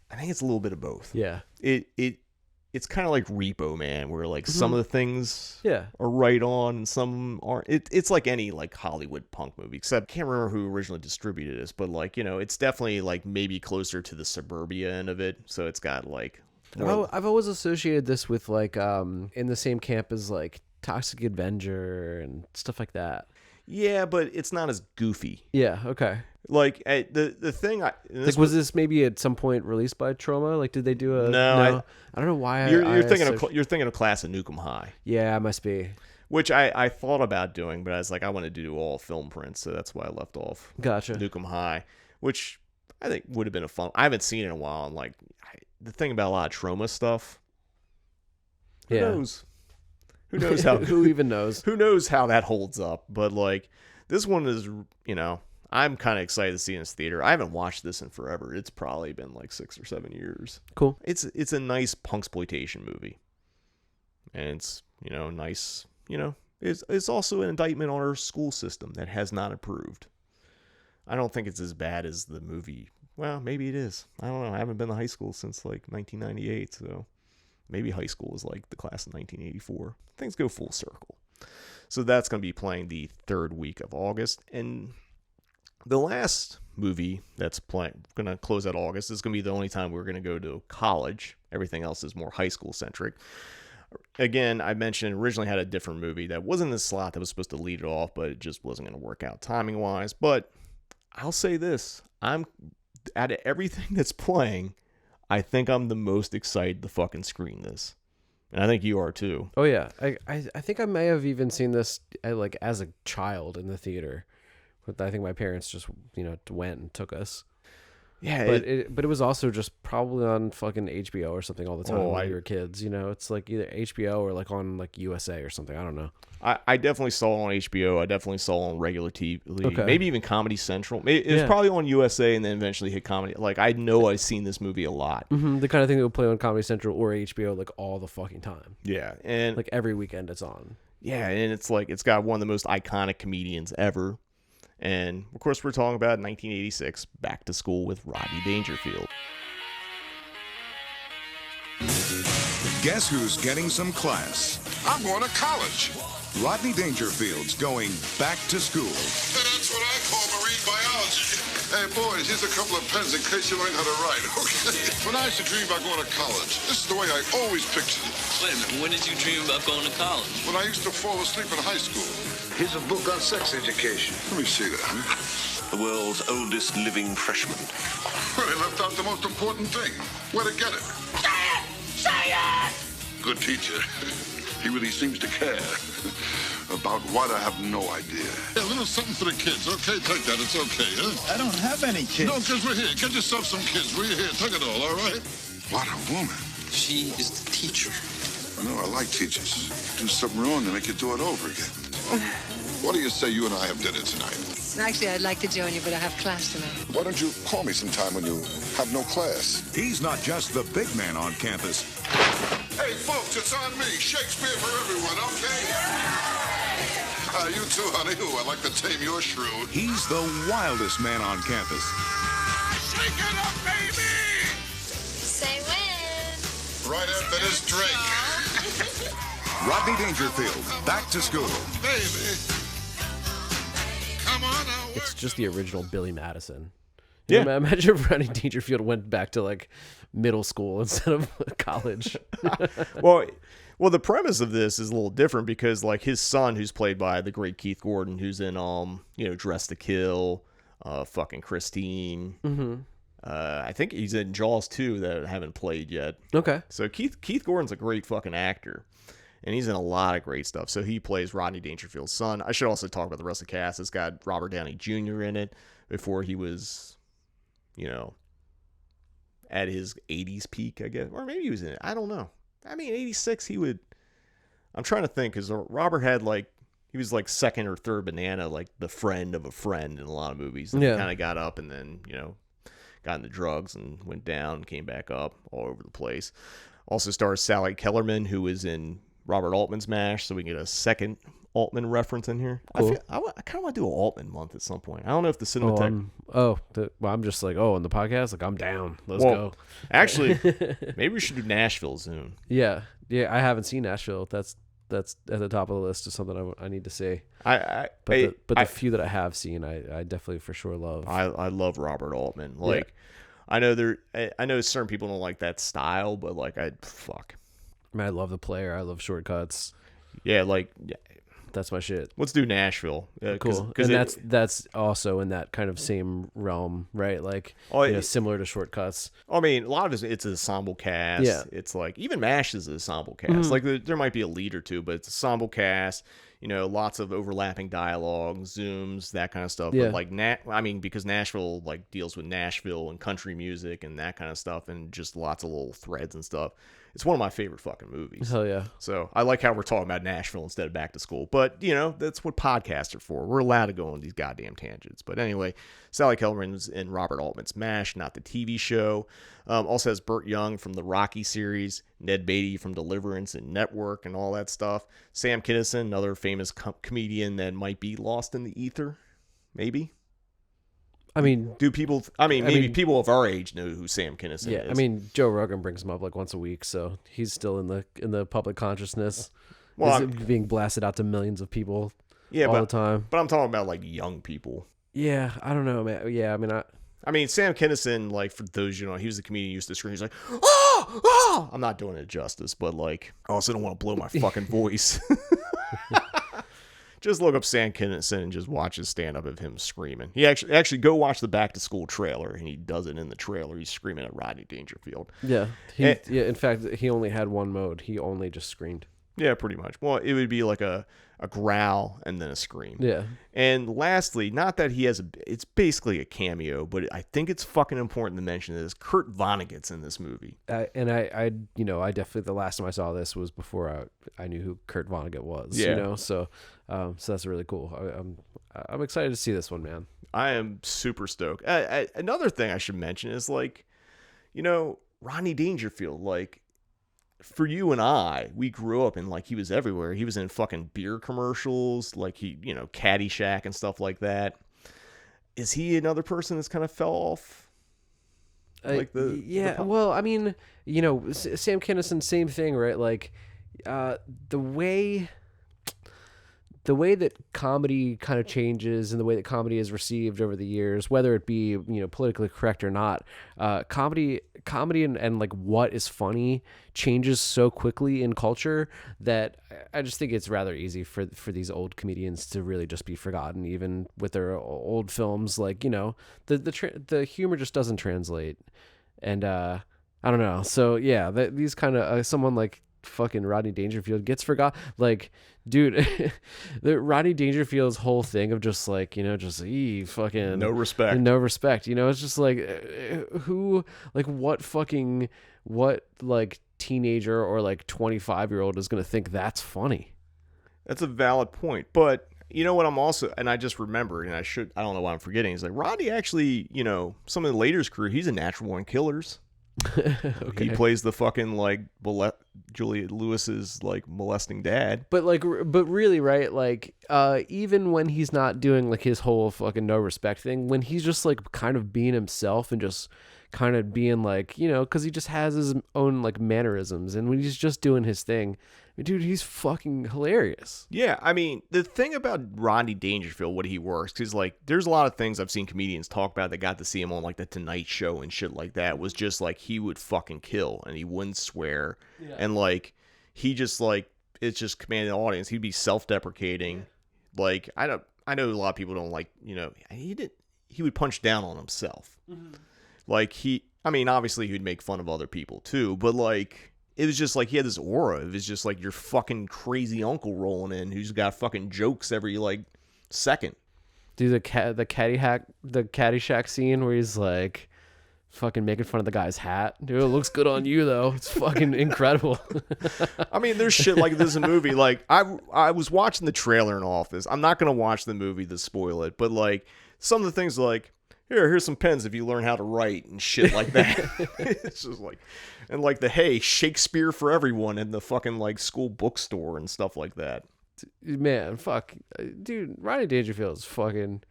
I think it's a little bit of both. Yeah. It's kind of like Repo Man, where like some of the things are right on and some aren't. It's like any like Hollywood punk movie, except I can't remember who originally distributed this, but like, you know, it's definitely like maybe closer to the suburbia end of it. So it's got like I've always associated this with like in the same camp as like Toxic Avenger and stuff like that. Yeah, but it's not as goofy. Yeah, okay. Like the thing I like, was this maybe at some point released by Troma? Like, did they do a no? I don't know why. You're thinking of Class of Nukem High. Yeah, it must be. Which I thought about doing, but I was like, I want to do all film prints, so that's why I left off. Gotcha. Nukem High, which I think would have been a fun. I haven't seen it in a while, and like the thing about a lot of Troma stuff. Who knows? Who knows how? Who even knows? Who knows how that holds up? But like this one is, you know, I'm kind of excited to see it in this theater. I haven't watched this in forever. It's probably been like 6 or 7 years. Cool. It's a nice punksploitation movie, and it's, you know, nice. You know, it's also an indictment on our school system that has not improved. I don't think it's as bad as the movie. Well, maybe it is. I don't know. I haven't been to high school since like 1998, so maybe high school is like the class of 1984. Things go full circle. So that's going to be playing the 3rd week of August. And the last movie that's going to close out August is going to be the only time we're going to go to college. Everything else is more high school centric. Again, I mentioned originally had a different movie that wasn't in the slot that was supposed to lead it off, but it just wasn't going to work out timing wise. But I'll say this, I'm out of everything that's playing, I think I'm the most excited to fucking screen this. And I think you are too. Oh yeah. I think I may have even seen this like as a child in the theater. But I think my parents just, you know, went and took us. Yeah, but it was also just probably on fucking HBO or something all the time when we were kids. You know, it's like either HBO or like on like USA or something. I don't know. I definitely saw it on HBO. I definitely saw it on regular TV. Okay. Maybe even Comedy Central. It was probably on USA and then eventually hit comedy. Like, I know I've seen this movie a lot. Mm-hmm. The kind of thing that would play on Comedy Central or HBO like all the fucking time. Yeah, and like every weekend it's on. Yeah, and it's like it's got one of the most iconic comedians ever. And, of course, we're talking about 1986, Back to School with Rodney Dangerfield. Guess who's getting some class? I'm going to college. Rodney Dangerfield's going back to school. That's what I call marine biology. Hey, boys, here's a couple of pens in case you learn how to write, okay? When I used to dream about going to college, this is the way I always pictured it. Wait a minute, when did you dream about going to college? When I used to fall asleep in high school. Here's a book on sex education. Let me see that. The world's oldest living freshman. Well, they left out the most important thing. Where to get it. Say it! Say it! Good teacher. He really seems to care. About what, I have no idea. Yeah, a little something for the kids, okay? Take that, it's okay, huh? I don't have any kids. No, because we're here. Get yourself some kids. We're here. Take it all right? What a woman. She is the teacher. I know, I like teachers. Do something wrong, they make you do it over again. What do you say you and I have dinner tonight? Actually, I'd like to join you, but I have class tonight. Why don't you call me sometime when you have no class? He's not just the big man on campus. Hey, folks, it's on me. Shakespeare for everyone, okay? You too, honey. Ooh, I'd like to tame your shrew. He's the wildest man on campus. Shake it up, baby! Say when. Right after this drink. Rodney Dangerfield, back to school. Baby. Come on now. It's just the original Billy Madison. Yeah. Imagine if Rodney Dangerfield went back to like middle school instead of college. Well, the premise of this is a little different because like his son, who's played by the great Keith Gordon, who's in Dress to Kill, fucking Christine. Mm-hmm. I think he's in Jaws 2 that I haven't played yet. Okay. So Keith Gordon's a great fucking actor. And he's in a lot of great stuff. So he plays Rodney Dangerfield's son. I should also talk about the rest of the cast. It's got Robert Downey Jr. in it before he was, at his 80s peak, I guess. Or maybe he was in it. I don't know. I mean, 86, he would... I'm trying to think, because Robert had, he was, second or third banana, the friend of a friend in a lot of movies. And Yeah. He kind of got up and then, got into drugs and went down and came back up all over the place. Also stars Sally Kellerman, who is in Robert Altman's MASH, so we can get a second Altman reference in here. Cool. I kind of want to do an Altman month at some point. I don't know if the Cinematheque... I'm just like, on the podcast, like, I'm down. Let's Well, go. Actually, maybe we should do Nashville soon. Yeah, I haven't seen Nashville. That's at the top of the list of something I need to see. But the few that I have seen, I definitely for sure love. I love Robert Altman. Like, yeah. I know certain people don't like that style, but like, fuck. Man, I love The Player. I love Shortcuts. Yeah, that's my shit. Let's do Nashville. Cool. And that's also in that kind of same realm, right? Like, similar to Shortcuts. I mean, a lot of it's an ensemble cast. Yeah. It's like, even MASH is an ensemble cast. Like, there might be a lead or two, but it's an ensemble cast. Lots of overlapping dialogue, zooms, that kind of stuff. Yeah. But like, because Nashville like deals with Nashville and country music and that kind of stuff, and just lots of little threads and stuff. It's one of my favorite fucking movies. Hell yeah. So I like how we're talking about Nashville instead of Back to School. But, that's what podcasts are for. We're allowed to go on these goddamn tangents. But anyway, Sally Kellerman's in Robert Altman's MASH, not the TV show. Also has Burt Young from the Rocky series, Ned Beatty from Deliverance and Network and all that stuff. Sam Kinison, another famous comedian that might be lost in the ether. Maybe. I mean, maybe people of our age know who Sam Kinison is. I mean, Joe Rogan brings him up like once a week, so he's still in the public consciousness. Well, being blasted out to millions of people all the time. But I'm talking about like young people. Yeah, I don't know, man. Yeah, I mean, Sam Kinison, like, for those he was the comedian who used to scream. He's like, oh! I'm not doing it justice, but like, I also don't want to blow my fucking voice. Just look up Sam Kinison and just watch his stand-up of him screaming. He actually go watch the Back to School trailer, and he does it in the trailer. He's screaming at Rodney Dangerfield. Yeah, in fact, he only had one mode. He only just screamed. Yeah, pretty much. Well, it would be like a growl and then a scream. Yeah. And lastly, not that he has it's basically a cameo, but I think it's fucking important to mention this. Kurt Vonnegut's in this movie. I definitely, the last time I saw this was before I knew who Kurt Vonnegut was. Yeah. So that's really cool. I'm excited to see this one, man. I am super stoked. Another thing I should mention is like, Rodney Dangerfield, like, for you and I, we grew up and like he was everywhere. He was in fucking beer commercials, like Caddyshack and stuff like that. Is he another person that's kind of fell off? Well, I mean, Sam Kinison, same thing, right? Like, the way that comedy kind of changes and the way that comedy is received over the years, whether it be, politically correct or not, comedy and like what is funny changes so quickly in culture that I just think it's rather easy for these old comedians to really just be forgotten, even with their old films. Like, the humor just doesn't translate. And, I don't know. So yeah, these kind of, someone like fucking Rodney Dangerfield gets forgot. Like, dude, the Rodney Dangerfield's whole thing of just like, fucking no respect. It's just like, what teenager or like 25-year-old is going to think that's funny? That's a valid point. But you know what, I'm also, and I just remembered, and I don't know why I'm forgetting, is like Rodney actually, some of the later's crew, he's a Natural Born Killers. Okay. He plays the fucking like Juliette Lewis's like molesting dad. But really, right? Like, even when he's not doing like his whole fucking no respect thing, when he's just like kind of being himself and just kind of being like, because he just has his own like mannerisms, and when he's just doing his thing, dude, he's fucking hilarious. Yeah, I mean, the thing about Rodney Dangerfield, what he works, because like there's a lot of things I've seen comedians talk about that got to see him on like the Tonight Show and shit like that, was just like he would fucking kill and he wouldn't swear. Yeah. And like he just like, it's just commanding the audience. He'd be self-deprecating. Yeah. Like I know a lot of people don't like, he would punch down on himself. Mm-hmm. Like obviously he would make fun of other people too, but like it was just like he had this aura. It was just like your fucking crazy uncle rolling in who's got fucking jokes every like second. Dude, the Caddyshack scene where he's like fucking making fun of the guy's hat. Dude, it looks good on you though. It's fucking incredible. I mean, there's shit like this in a movie. Like I was watching the trailer in Office. I'm not gonna watch the movie to spoil it, but like some of the things like, here's some pens if you learn how to write and shit like that. It's just like, and like the, hey, Shakespeare for everyone in the fucking like school bookstore and stuff like that. Man, fuck. Dude, Rodney Dangerfield is fucking,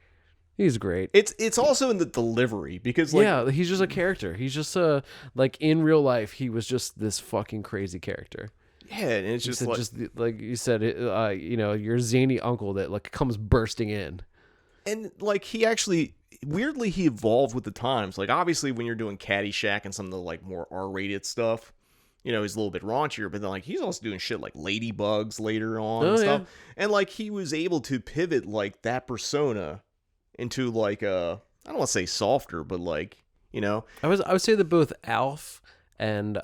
he's great. It's also in the delivery because like, yeah, he's just a character. He's just like in real life, he was just this fucking crazy character. Yeah, and it's just like you said, you know, your zany uncle that like comes bursting in. And like he actually, weirdly, he evolved with the times. Like obviously when you're doing Caddyshack and some of the like more R-rated stuff, you know, he's a little bit raunchier, but then like he's also doing shit like Ladybugs later on and stuff. Yeah. And like he was able to pivot like that persona into like I don't want to say softer, but like, you know, I would say that both Alf and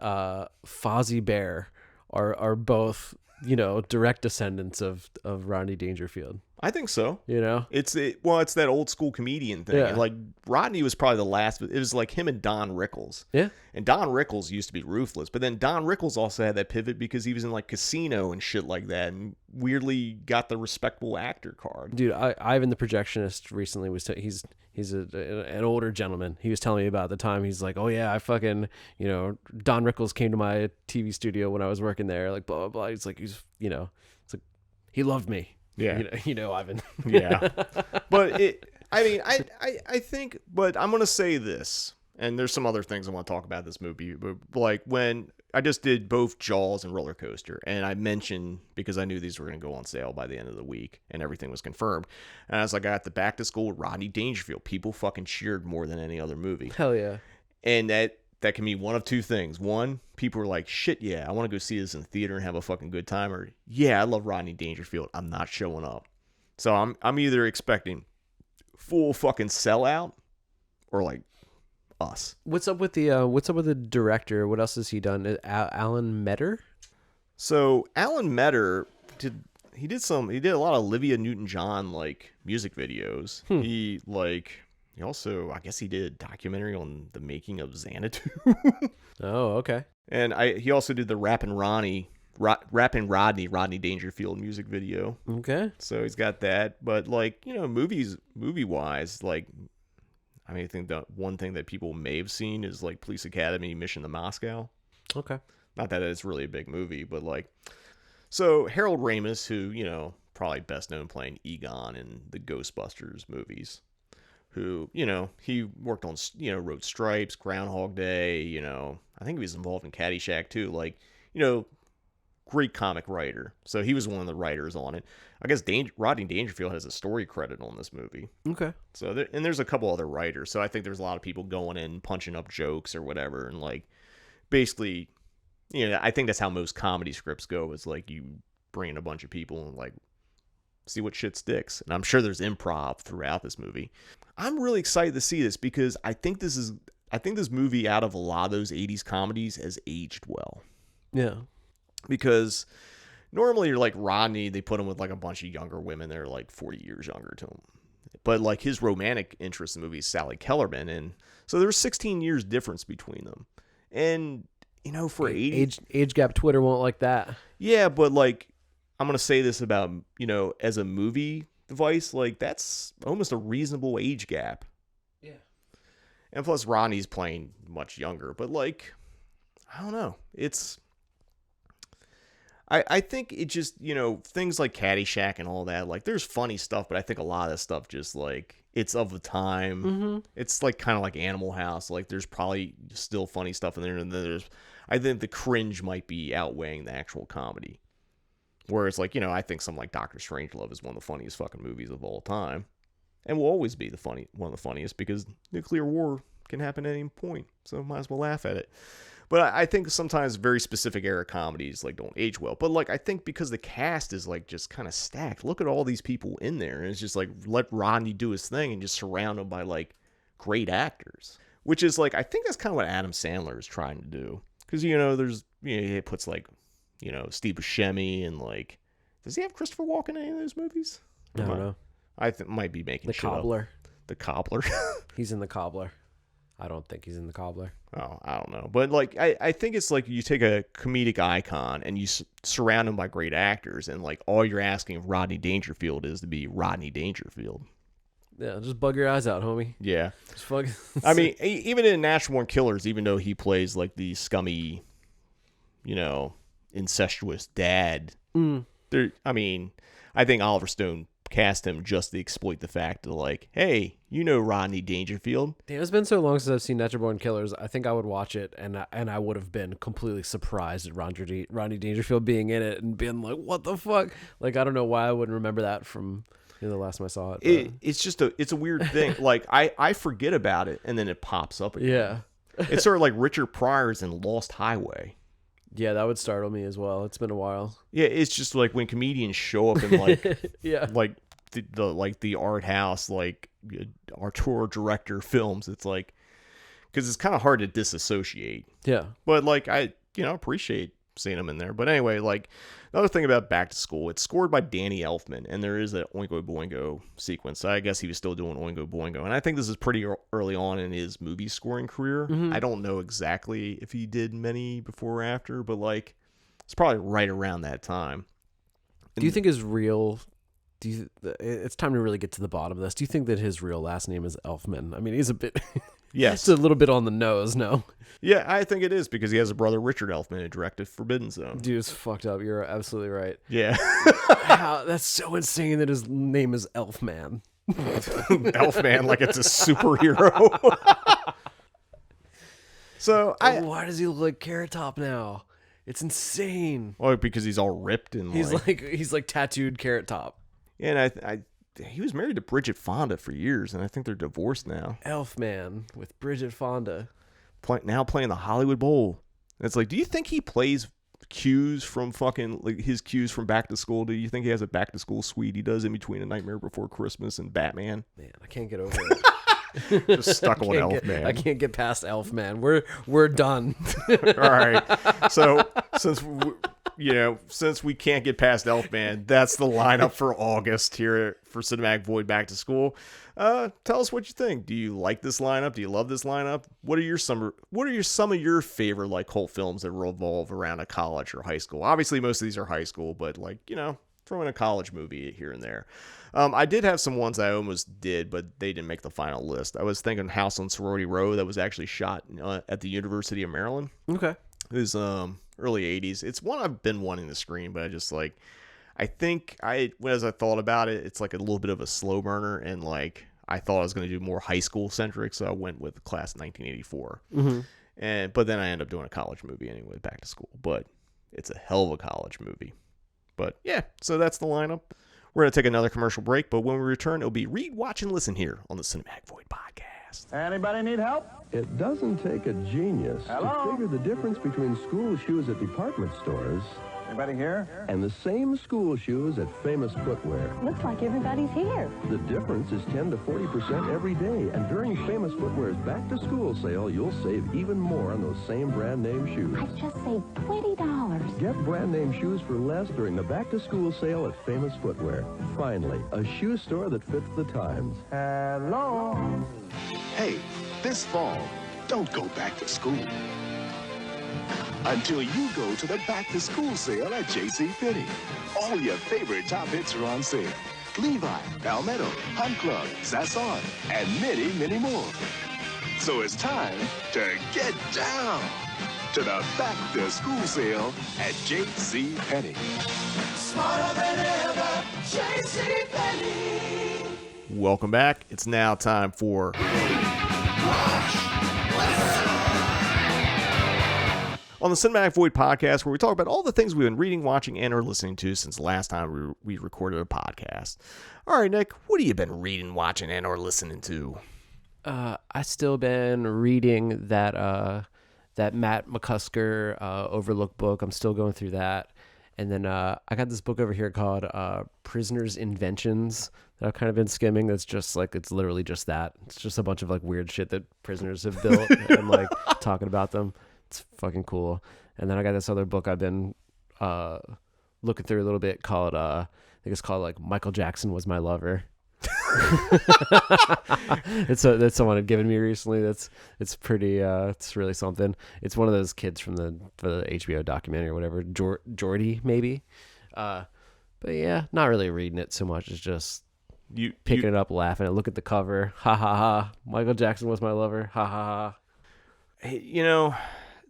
Fozzie Bear are both, you know, direct descendants of Rodney Dangerfield. I think so. You know, it's that old school comedian thing. Yeah. Like Rodney was probably the last. It was like him and Don Rickles. Yeah. And Don Rickles used to be ruthless, but then Don Rickles also had that pivot because he was in like Casino and shit like that, and weirdly got the respectable actor card. Dude, Ivan the Projectionist recently was he's an older gentleman. He was telling me about the time he's like, oh yeah, I fucking, you know, Don Rickles came to my TV studio when I was working there, like blah blah blah. He's like, you know, it's like he loved me. Yeah, you know, Ivan. Yeah, but I think, but I'm gonna say this, and there's some other things I want to talk about this movie, but like when I just did both Jaws and Roller Coaster, and I mentioned because I knew these were gonna go on sale by the end of the week, and everything was confirmed, and I was like, I got the Back to School with Rodney Dangerfield. People fucking cheered more than any other movie. Hell yeah, and that can mean one of two things. One, people are like, shit, yeah, I want to go see this in the theater and have a fucking good time. Or, yeah, I love Rodney Dangerfield. I'm not showing up. So I'm either expecting full fucking sellout or like us. What's up with the director? What else has he done? Alan Metter? So Alan Metter he did a lot of Olivia Newton-John like music videos. He also, I guess he did a documentary on the making of Xanadu. Oh, okay. And he also did the Rappin' Rodney Dangerfield music video. Okay. So he's got that. But like, you know, movie-wise, like, I mean, I think the one thing that people may have seen is like Police Academy Mission to Moscow. Okay. Not that it's really a big movie, but like, so Harold Ramis, who, you know, probably best known playing Egon in the Ghostbusters movies, who, you know, he worked on, you know, wrote Stripes, Groundhog Day, you know, I think he was involved in Caddyshack too, like, you know, great comic writer. So he was one of the writers on it. I guess Rodney Dangerfield has a story credit on this movie. Okay. So, and there's a couple other writers, so I think there's a lot of people going in, punching up jokes or whatever, and like, basically, you know, I think that's how most comedy scripts go, is like, you bring in a bunch of people and like, see what shit sticks. And I'm sure there's improv throughout this movie. I'm really excited to see this because I think this movie, out of a lot of those 80s comedies, has aged well. Yeah. Because normally you're like Rodney, they put him with like a bunch of younger women that are like 40 years younger to him. But like his romantic interest in the movie is Sally Kellerman, and so there's 16 years difference between them. And you know, for age gap, Twitter won't like that. Yeah, but like, I'm gonna say this about, you know, as a movie device, like that's almost a reasonable age gap. Yeah. And plus Rodney's playing much younger, but like, I don't know. I think it just, you know, things like Caddyshack and all that, like there's funny stuff, but I think a lot of that stuff just like, it's of the time. Mm-hmm. It's like kind of like Animal House. Like there's probably still funny stuff in there, and then I think the cringe might be outweighing the actual comedy. Whereas, like, you know, I think something like Dr. Strangelove is one of the funniest fucking movies of all time. And will always be one of the funniest because nuclear war can happen at any point. So might as well laugh at it. But I think sometimes very specific era comedies, like, don't age well. But, like, I think because the cast is, like, just kind of stacked. Look at all these people in there. And it's just, like, let Rodney do his thing and just surround him by, like, great actors. Which is, like, I think that's kind of what Adam Sandler is trying to do. Because, you know, he puts, like, you know, Steve Buscemi and, like, does he have Christopher Walken in any of those movies? I don't know. I might be making shit up. The Cobbler. He's in The Cobbler. I don't think he's in The Cobbler. Oh, I don't know. But, like, I think it's like you take a comedic icon and you surround him by great actors, and, like, all you're asking of Rodney Dangerfield is to be Rodney Dangerfield. Yeah, just bug your eyes out, homie. Yeah. Just fucking. I mean, even in Natural Born Killers, even though he plays like the scummy, incestuous dad, I mean, I think Oliver Stone cast him just to exploit the fact of like, hey, Rodney Dangerfield. Damn, it's been so long since I've seen Natural Born Killers. I think I would watch it and I would have been completely surprised at Rodney Dangerfield being in it and being like, what the fuck? Like, I don't know why I wouldn't remember that from the last time I saw it. It's just it's a weird thing. Like I forget about it and then it pops up again. Yeah. It's sort of like Richard Pryor's in Lost Highway. Yeah, that would startle me as well. It's been a while. Yeah, it's just like when comedians show up in like yeah, like the art house, like Arturo director films. It's like, because it's kind of hard to disassociate. Yeah, but like I appreciate seeing them in there. But anyway, like another thing about Back to School, it's scored by Danny Elfman, and there is an Oingo Boingo sequence. So I guess he was still doing Oingo Boingo, and I think this is pretty early on in his movie scoring career. I don't know exactly if he did many before or after, but like it's probably right around that time. Do you think his real? It's time to really get to the bottom of this. Do you think that his real last name is Elfman? I mean, he's a bit. Yes, it's a little bit on the nose. No. Yeah, I think it is because he has a brother, Richard Elfman, who directed Forbidden Zone. Dude, it's fucked up. You're absolutely right. Yeah. That's so insane that his name is Elfman. Elfman, like it's a superhero. So why does he look like Carrot Top now? It's insane. Well, because he's all ripped and he's like tattooed Carrot Top. Yeah, and he was married to Bridget Fonda for years, and I think they're divorced now. Elfman with Bridget Fonda. Now playing the Hollywood Bowl. And it's like, do you think he plays cues from fucking, like his cues from Back to School? Do you think he has a Back to School suite he does in between A Nightmare Before Christmas and Batman? Man, I can't get over it. Just stuck on Elfman. I can't get past Elfman. We're done. All right. So since we can't get past Elfman, that's the lineup for August here for Cinematic Void Back to School. Tell us what you think. Do you like this lineup? Do you love this lineup? What are some of your favorite like cult films that revolve around a college or high school? Obviously, most of these are high school, but like throw in a college movie here and there. I did have some ones I almost did, but they didn't make the final list. I was thinking House on Sorority Row that was actually shot at the University of Maryland. Okay. It was early 80s. It's one I've been wanting to screen, but I just like, I think as I thought about it, it's like a little bit of a slow burner, and like I thought I was going to do more high school centric, so I went with Class 1984. But then I ended up doing a college movie anyway, Back to School. But it's a hell of a college movie. But yeah, so that's the lineup. We're going to take another commercial break, but when we return, it'll be Read, Watch, and Listen here on the Cinematic Void Podcast. Anybody need help? It doesn't take a genius to figure the difference between school shoes at department stores Anybody here? and the same school shoes at Famous Footwear. Looks like everybody's here. The difference is 10 to 40% every day, and during Famous Footwear's back-to-school sale, you'll save even more on those same brand-name shoes. I just saved $20. Get brand-name shoes for less during the back-to-school sale at Famous Footwear. Finally, a shoe store that fits the times. Hello? Hey, this fall, don't go back to school until you go to the back-to-school sale at JCPenney. All your favorite top hits are on sale. Levi, Palmetto, Hunt Club, Sasson, and many, many more. So it's time to get down to the back-to-school sale at JCPenney. Smarter than ever, JCPenney. Welcome back. It's now time for on the Cinematic Void Podcast, where we talk about all the things we've been reading, watching, and or listening to since the last time we recorded a podcast. All right, Nick, what have you been reading, watching, and or listening to? I still been reading that Matt McCusker Overlook book. I'm still going through that. And then I got this book over here called Prisoners' Inventions that I've kind of been skimming. That's just like, it's literally just that. It's just a bunch of like weird shit that prisoners have built and like talking about them. It's fucking cool. And then I got this other book I've been looking through a little bit called, I think it's called like Michael Jackson Was My Lover. That's someone had given me recently. It's pretty it's really something. It's one of those kids from the HBO documentary or whatever, Jordy maybe. But yeah, not really reading it so much. It's just picking it up, laughing. I look at the cover. Ha ha ha. Michael Jackson was my lover. Ha ha ha. Hey, you know,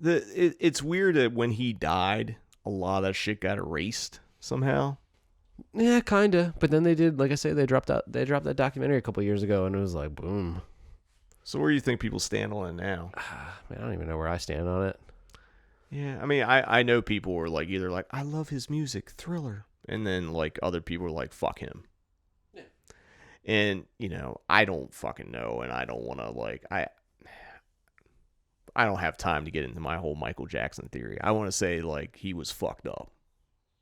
it's weird that when he died, a lot of that shit got erased somehow. Yeah, kinda. But then they did, like I say, they dropped that documentary a couple years ago, and it was like boom. So where do you think people stand on it now? Man, I don't even know where I stand on it. Yeah, I mean, I know people were like either like I love his music, Thriller, and then like other people were like fuck him. Yeah. And you know, I don't fucking know, and I don't want to like I don't have time to get into my whole Michael Jackson theory. I want to say like he was fucked up.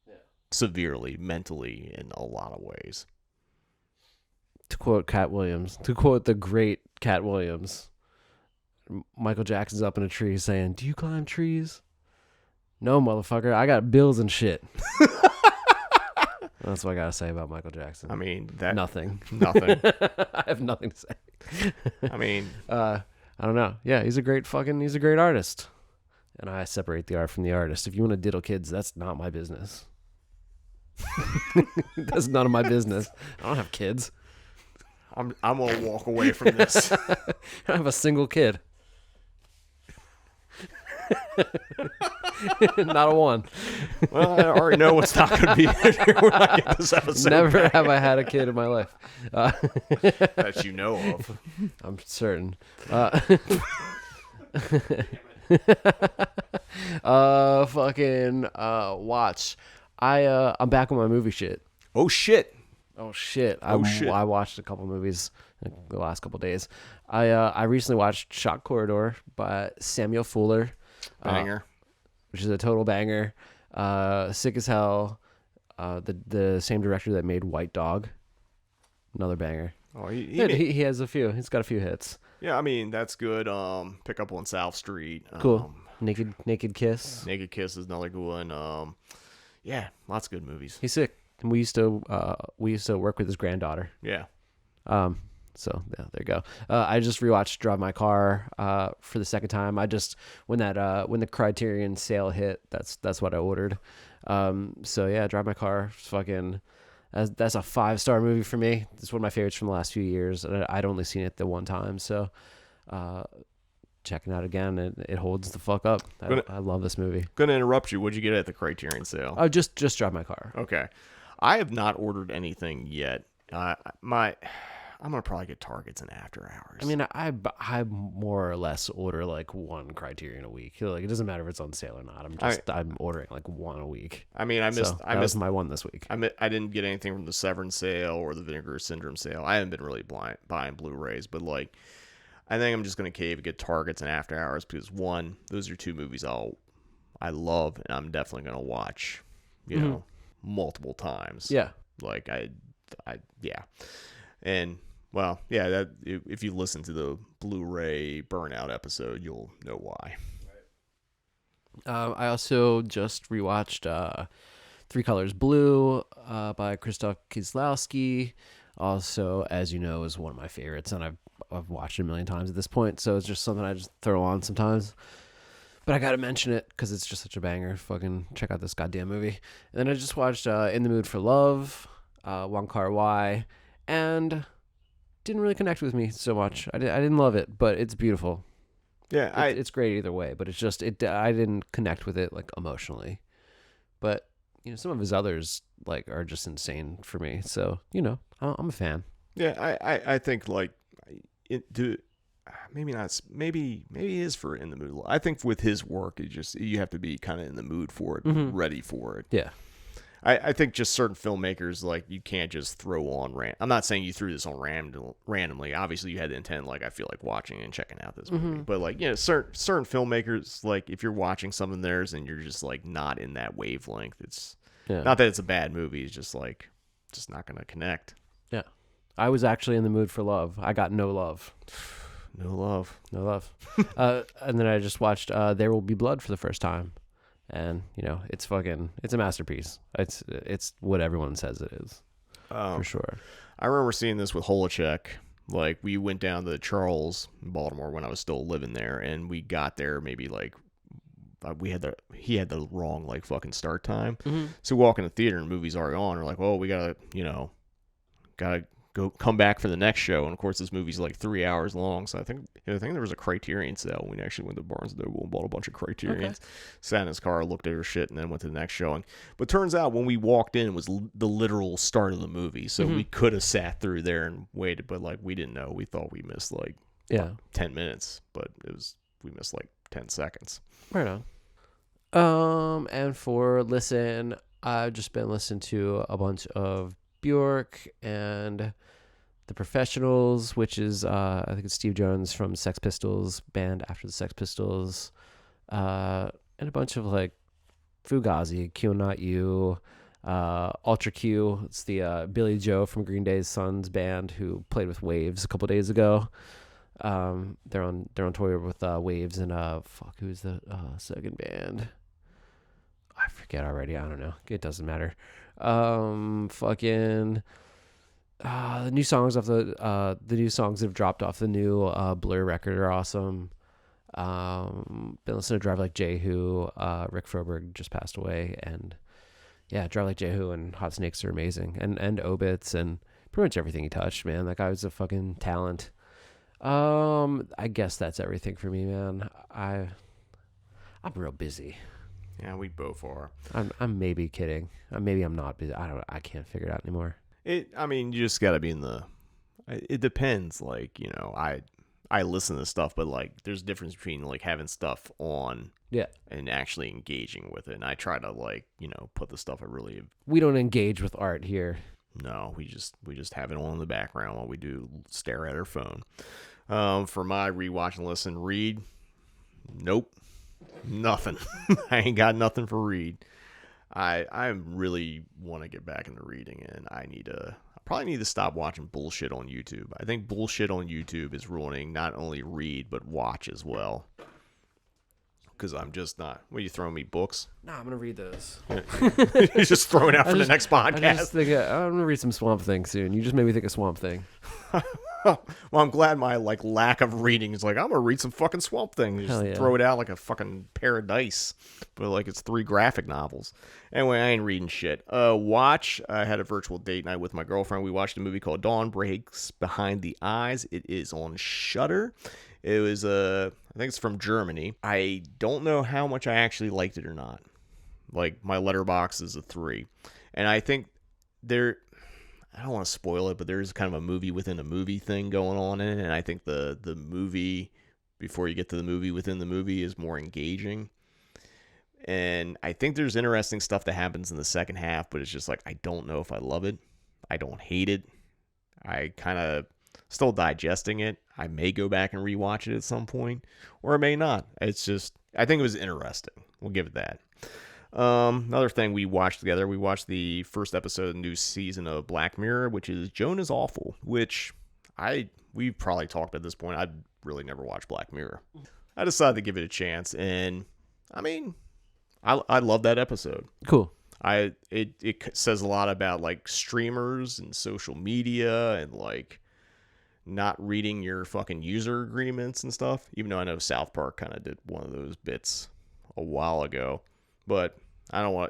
Yeah. Severely, mentally, in a lot of ways. To quote the great Cat Williams, Michael Jackson's up in a tree saying, "Do you climb trees?" "No, motherfucker, I got bills and shit." That's what I gotta say about Michael Jackson. I mean, nothing. I have nothing to say. I mean, I don't know. Yeah, he's a great artist, and I separate the art from the artist. If you want to diddle kids, that's not my business. That's none of my business. I don't have kids. I'm gonna walk away from this. I don't have a single kid. Not a one. Well, I already know what's not going to be when I get this episode. Never back. have I had a kid in my life. That you know of. I'm certain. Watch. I'm back on my movie shit. Oh shit. I watched a couple movies the last couple days. I recently watched Shock Corridor by Samuel Fuller. Banger. Which is a total banger. Sick as Hell. The same director that made White Dog. Another banger. Oh, he has a few. He's got a few hits. Yeah, I mean that's good. Pick Up on South Street. Cool. Naked Kiss. Naked Kiss is another good one. Yeah, lots of good movies. He's sick. And we used to work with his granddaughter. Yeah. So yeah, there you go. I just rewatched Drive My Car for the second time. when the Criterion sale hit, that's what I ordered. So yeah, Drive My Car, fucking, that's a 5-star movie for me. It's one of my favorites from the last few years. I'd only seen it the one time, so checking it out again, it holds the fuck up. I love this movie. Gonna interrupt you. What'd you get at the Criterion sale? Oh, just Drive My Car. Okay, I have not ordered anything yet. I'm gonna probably get Targets and After Hours. I mean, I more or less order like one Criterion a week. Like it doesn't matter if it's on sale or not. I'm ordering like one a week. I mean, I missed my one this week. I didn't get anything from the Severance sale or the Vinegar Syndrome sale. I haven't been really buying Blu-rays, but like, I think I'm just gonna cave and get Targets and After Hours because one, those are two movies I love and I'm definitely gonna watch, you know, multiple times. Yeah. Like yeah. And well, yeah, that if you listen to the Blu-ray Burnout episode, you'll know why. I also just rewatched Three Colors Blue by Krzysztof Kieslowski. Also, as you know, is one of my favorites, and I've watched it a million times at this point, so it's just something I just throw on sometimes. But I gotta mention it because it's just such a banger. Fucking check out this goddamn movie. And then I just watched In the Mood for Love, Wong Kar-wai, and didn't really connect with me so much. I didn't love it, but it's beautiful. Yeah, it's great either way. But it's just I didn't connect with it like emotionally. But you know, some of his others like are just insane for me. So you know, I'm a fan. Yeah, I think like maybe not. Maybe it is for In the Mood. I think with his work, you have to be kind of in the mood for it, ready for it. Yeah. I think just certain filmmakers, like, you can't just throw on I'm not saying you threw this on randomly. Obviously, you had the intent, like, I feel like watching and checking out this movie. But, like, you know, certain filmmakers, like, if you're watching some of theirs and you're just, like, not in that wavelength, it's not that it's a bad movie. It's just, like, just not going to connect. Yeah. I was actually in the mood for love. I got no love. No love. And then I just watched There Will Be Blood for the first time. And you know, it's a masterpiece. It's what everyone says it is, for sure. I remember seeing this with Holacek. Like, we went down to Charles in Baltimore when I was still living there, and we got there maybe like he had the wrong like fucking start time. So we walk in the theater and the movie's already on. We're like, well, we gotta come back for the next show. And of course, this movie's like 3 hours long. So I think there was a Criterion sale. We actually went to Barnes & Noble and bought a bunch of Criterions. Okay. Sat in his car, looked at her shit, and then went to the next showing. But turns out when we walked in, it was the literal start of the movie. So we could have sat through there and waited, but like we didn't know. We thought we missed like 10 minutes, but we missed like 10 seconds. Right on. And for listen, I've just been listening to a bunch of Bjork and The Professionals, which is I think it's Steve Jones from Sex Pistols band after the Sex Pistols, and a bunch of like Fugazi, Q Not You, Ultra Q. It's the Billy Joe from Green Day's Sons band who played with Waves a couple days ago. They're on tour with Waves and who's the second band? I forget already. I don't know. It doesn't matter. The new songs off the new songs that have dropped off the new Blur record are awesome. Been listening to Drive Like Jehu. Rick Froberg just passed away, and yeah, Drive Like Jehu and Hot Snakes are amazing, and Obits and pretty much everything he touched. Man, that guy was a fucking talent. I guess that's everything for me, man. I'm real busy. Yeah, we both are. I'm maybe kidding. Maybe I'm not busy. I can't figure it out anymore. I mean, you just gotta be in the. It depends. Like, you know, I listen to stuff, but like, there's a difference between like having stuff on, and actually engaging with it. And I try to like, you know, put the stuff I really. We don't engage with art here. No, we just have it on in the background while we do stare at our phone. For my rewatch and listen, read. Nope. Nothing. I ain't got nothing for read. I really want to get back into reading, and I probably need to stop watching bullshit on YouTube. I think bullshit on YouTube is ruining not only read but watch as well. Because I'm just not. What are you throwing me, books? No, I'm gonna read those. You're just throwing out for the next podcast. I just think I'm gonna read some Swamp Thing soon. You just made me think of Swamp Thing. Well, I'm glad my like lack of reading is like, I'm gonna read some fucking Swamp Thing. You just throw it out like a fucking pair of dice, but like it's 3 graphic novels. Anyway, I ain't reading shit. Watch. I had a virtual date night with my girlfriend. We watched a movie called Dawn Breaks Behind the Eyes. It is on Shudder. It was I think it's from Germany. I don't know how much I actually liked it or not. Like, my letterbox is a 3, and I think I don't want to spoil it, but there's kind of a movie within a movie thing going on in it, and I think the movie, before you get to the movie within the movie, is more engaging. And I think there's interesting stuff that happens in the second half, but it's just like, I don't know if I love it. I don't hate it. I kind of still digesting it. I may go back and rewatch it at some point, or I may not. It's just, I think it was interesting. We'll give it that. Another thing we watched together, we watched the first episode of the new season of Black Mirror, which is Joan is Awful, which we've probably talked at this point. I'd really never watched Black Mirror. I decided to give it a chance, and I mean, I love that episode. Cool. It says a lot about like streamers and social media and like not reading your fucking user agreements and stuff, even though I know South Park kind of did one of those bits a while ago. But I don't know.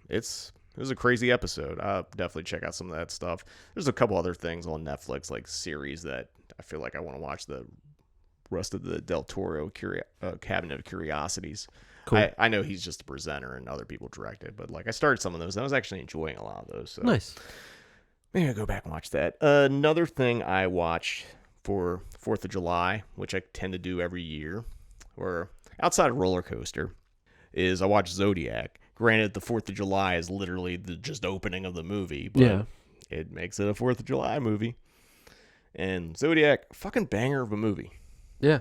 It was a crazy episode. I'll definitely check out some of that stuff. There's a couple other things on Netflix, like series that I feel like I want to watch the rest of the Del Toro Cabinet of Curiosities. Cool. I know he's just a presenter and other people direct it, but like I started some of those and I was actually enjoying a lot of those. So nice. Maybe I'll go back and watch that. Another thing I watched for 4th of July, which I tend to do every year, or outside of Roller Coaster, is I watch Zodiac. Granted, the 4th of July is literally the just opening of the movie, but it makes it a 4th of July movie. And Zodiac, fucking banger of a movie. Yeah.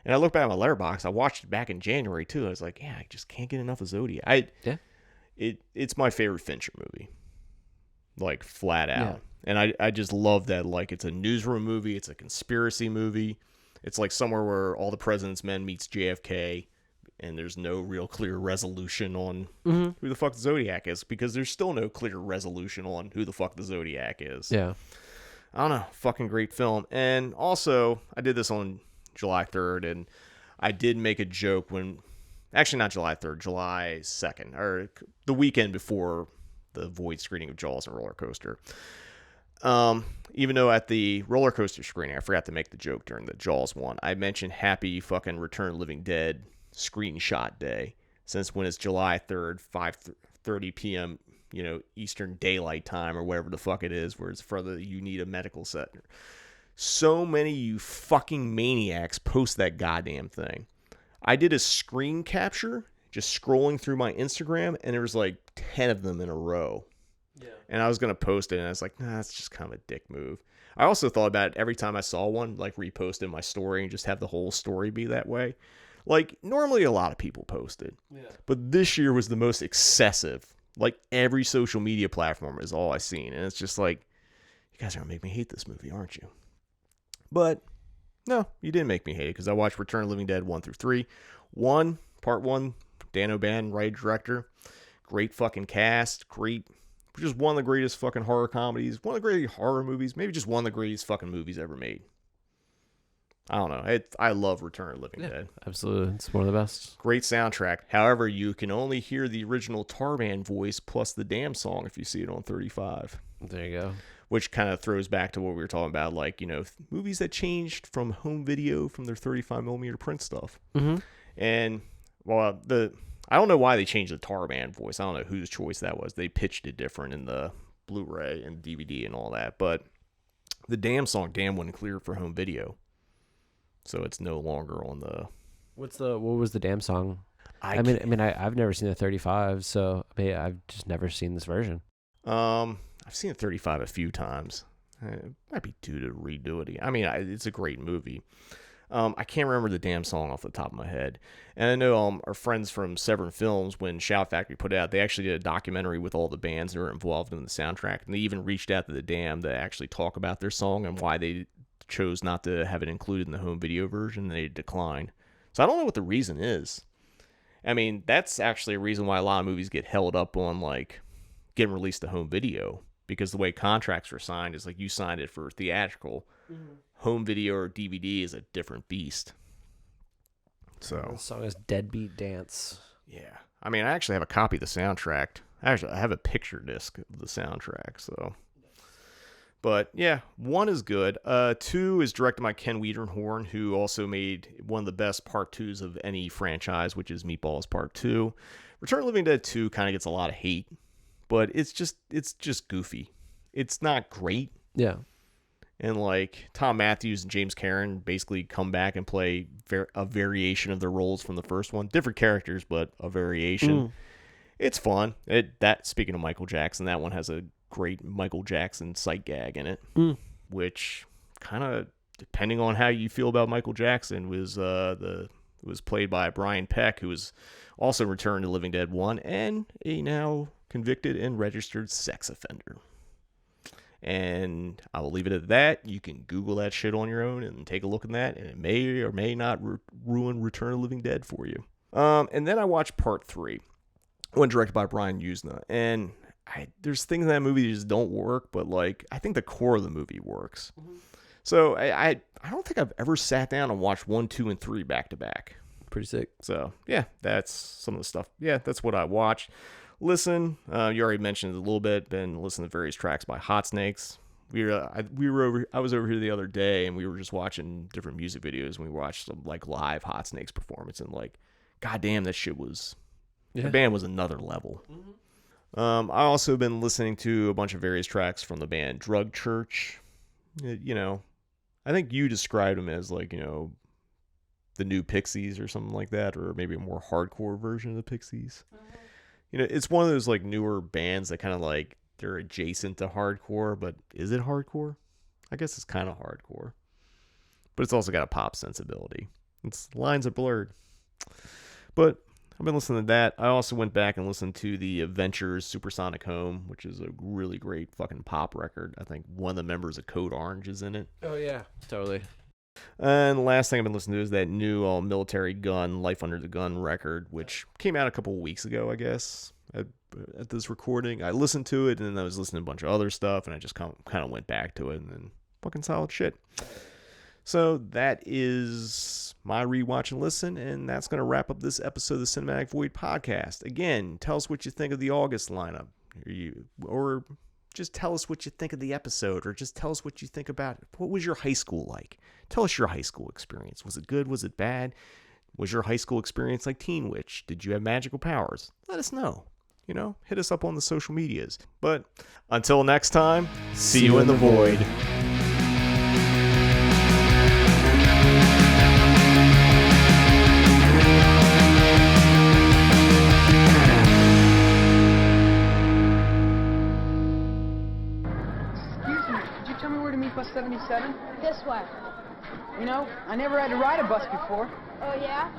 And I look back at my letterbox. I watched it back in January too. I was like, I just can't get enough of Zodiac. It's my favorite Fincher movie, like flat out. Yeah. And I just love that. Like, it's a newsroom movie. It's a conspiracy movie. It's like somewhere where All the President's Men meets JFK, and there's no real clear resolution on who the fuck the Zodiac is, because there's still no clear resolution on who the fuck the Zodiac is. Yeah. I don't know. Fucking great film. And also, I did this on July 3rd, and I did make a joke when... Actually, not July 3rd, July 2nd, or the weekend before the Void screening of Jaws and Roller Coaster. Even though at the roller coaster screening, I forgot to make the joke during the Jaws one. I mentioned happy fucking Return of the Living Dead screenshot day, since when it's July 3rd, 5:30 p.m., Eastern Daylight Time or whatever the fuck it is, where it's further you need a medical center. So many you fucking maniacs post that goddamn thing. I did a screen capture just scrolling through my Instagram, and there was like 10 of them in a row. Yeah. And I was going to post it, and I was like, nah, that's just kind of a dick move. I also thought about it every time I saw one, like repost in my story and just have the whole story be that way. Like, normally a lot of people post it. Yeah. But this year was the most excessive. Like, every social media platform is all I've seen. And it's just like, you guys are going to make me hate this movie, aren't you? But, no, you didn't make me hate it, because I watched Return of the Living Dead 1 through 3. Part 1, Dan O'Bannon, writer, director. Great fucking cast. Just one of the greatest fucking horror comedies, one of the greatest horror movies, maybe just one of the greatest fucking movies ever made. I don't know. I love Return of the Living Dead. Absolutely. It's one of the best. Great soundtrack. However, you can only hear the original Tarman voice plus the damn song if you see it on 35. There you go. Which kind of throws back to what we were talking about, like, movies that changed from home video from their 35mm print stuff. Mm-hmm. And, well, I don't know why they changed the Tarman voice. I don't know whose choice that was. They pitched it different in the Blu-ray and DVD and all that. But the damn song wasn't cleared for home video. So it's no longer on the... What was the damn song? I've never seen the 35, so I've just never seen this version. I've seen the 35 a few times. It might be due to redo it. I mean, it's a great movie. I can't remember the damn song off the top of my head. And I know our friends from Severn Films, when Shout Factory put it out, they actually did a documentary with all the bands that were involved in the soundtrack. And they even reached out to the Damned to actually talk about their song and why they chose not to have it included in the home video version. They declined. So I don't know what the reason is. I mean, that's actually a reason why a lot of movies get held up on, like, getting released to home video. Because the way contracts were signed is like you signed it for theatrical. Mm-hmm. Home video or DVD is a different beast. So the song is Deadbeat Dance. Yeah. I mean, I actually have a copy of the soundtrack. Actually, I have a picture disc of the soundtrack, so. But yeah, 1 is good. 2 is directed by Ken Wiederhorn, who also made one of the best part 2s of any franchise, which is Meatballs Part 2. Return of the Living Dead 2 kind of gets a lot of hate, but it's just goofy. It's not great. Yeah. And like Tom Matthews and James Cameron basically come back and play a variation of their roles from the first one. Different characters, but a variation. Mm. It's fun. Speaking of Michael Jackson, that one has a great Michael Jackson sight gag in it, which kind of, depending on how you feel about Michael Jackson, was played by Brian Peck, who was also returned to Living Dead 1 and a now convicted and registered sex offender. And I will leave it at that. You can Google that shit on your own and take a look at that, and it may or may not ruin Return of the Living Dead for you. And then I watched Part 3, one directed by Brian Usna, and there's things in that movie that just don't work, but like I think the core of the movie works. Mm-hmm. So I don't think I've ever sat down and watched 1, 2, and 3 back to back. Pretty sick. So yeah, that's some of the stuff. Yeah, that's what I watched. Listen, you already mentioned it a little bit. Been listening to various tracks by Hot Snakes. I was over here the other day, and we were just watching different music videos, and we watched some like live Hot Snakes performance, and like, goddamn, that shit was. Yeah. The band was another level. Mm-hmm. I also been listening to a bunch of various tracks from the band Drug Church. I think you described them as like, the new Pixies or something like that, or maybe a more hardcore version of the Pixies. Mm-hmm. It's one of those like newer bands that kind of like they're adjacent to hardcore, but is it hardcore? I guess it's kind of hardcore, but it's also got a pop sensibility. Its lines are blurred, but I've been listening to that. I also went back and listened to the Adventures Supersonic Home, which is a really great fucking pop record. I think one of the members of Code Orange is in it. Oh yeah, totally. And the last thing I've been listening to is that new Military Gun, Life Under the Gun record, which came out a couple of weeks ago, I guess, at this recording. I listened to it, and then I was listening to a bunch of other stuff, and I just kind of went back to it, and then fucking solid shit. So that is my rewatch and listen, and that's going to wrap up this episode of the Cinematic Void podcast. Again, tell us what you think of the August lineup. or just tell us what you think of the episode, or just tell us what you think about it. What was your high school like? Tell us your high school experience. Was it good? Was it bad? Was your high school experience like Teen Witch? Did you have magical powers? Let us know. Hit us up on the social medias. But until next time, see you in the void. Tell me where to meet bus 77? This way. I never had to ride a bus before. Oh, yeah?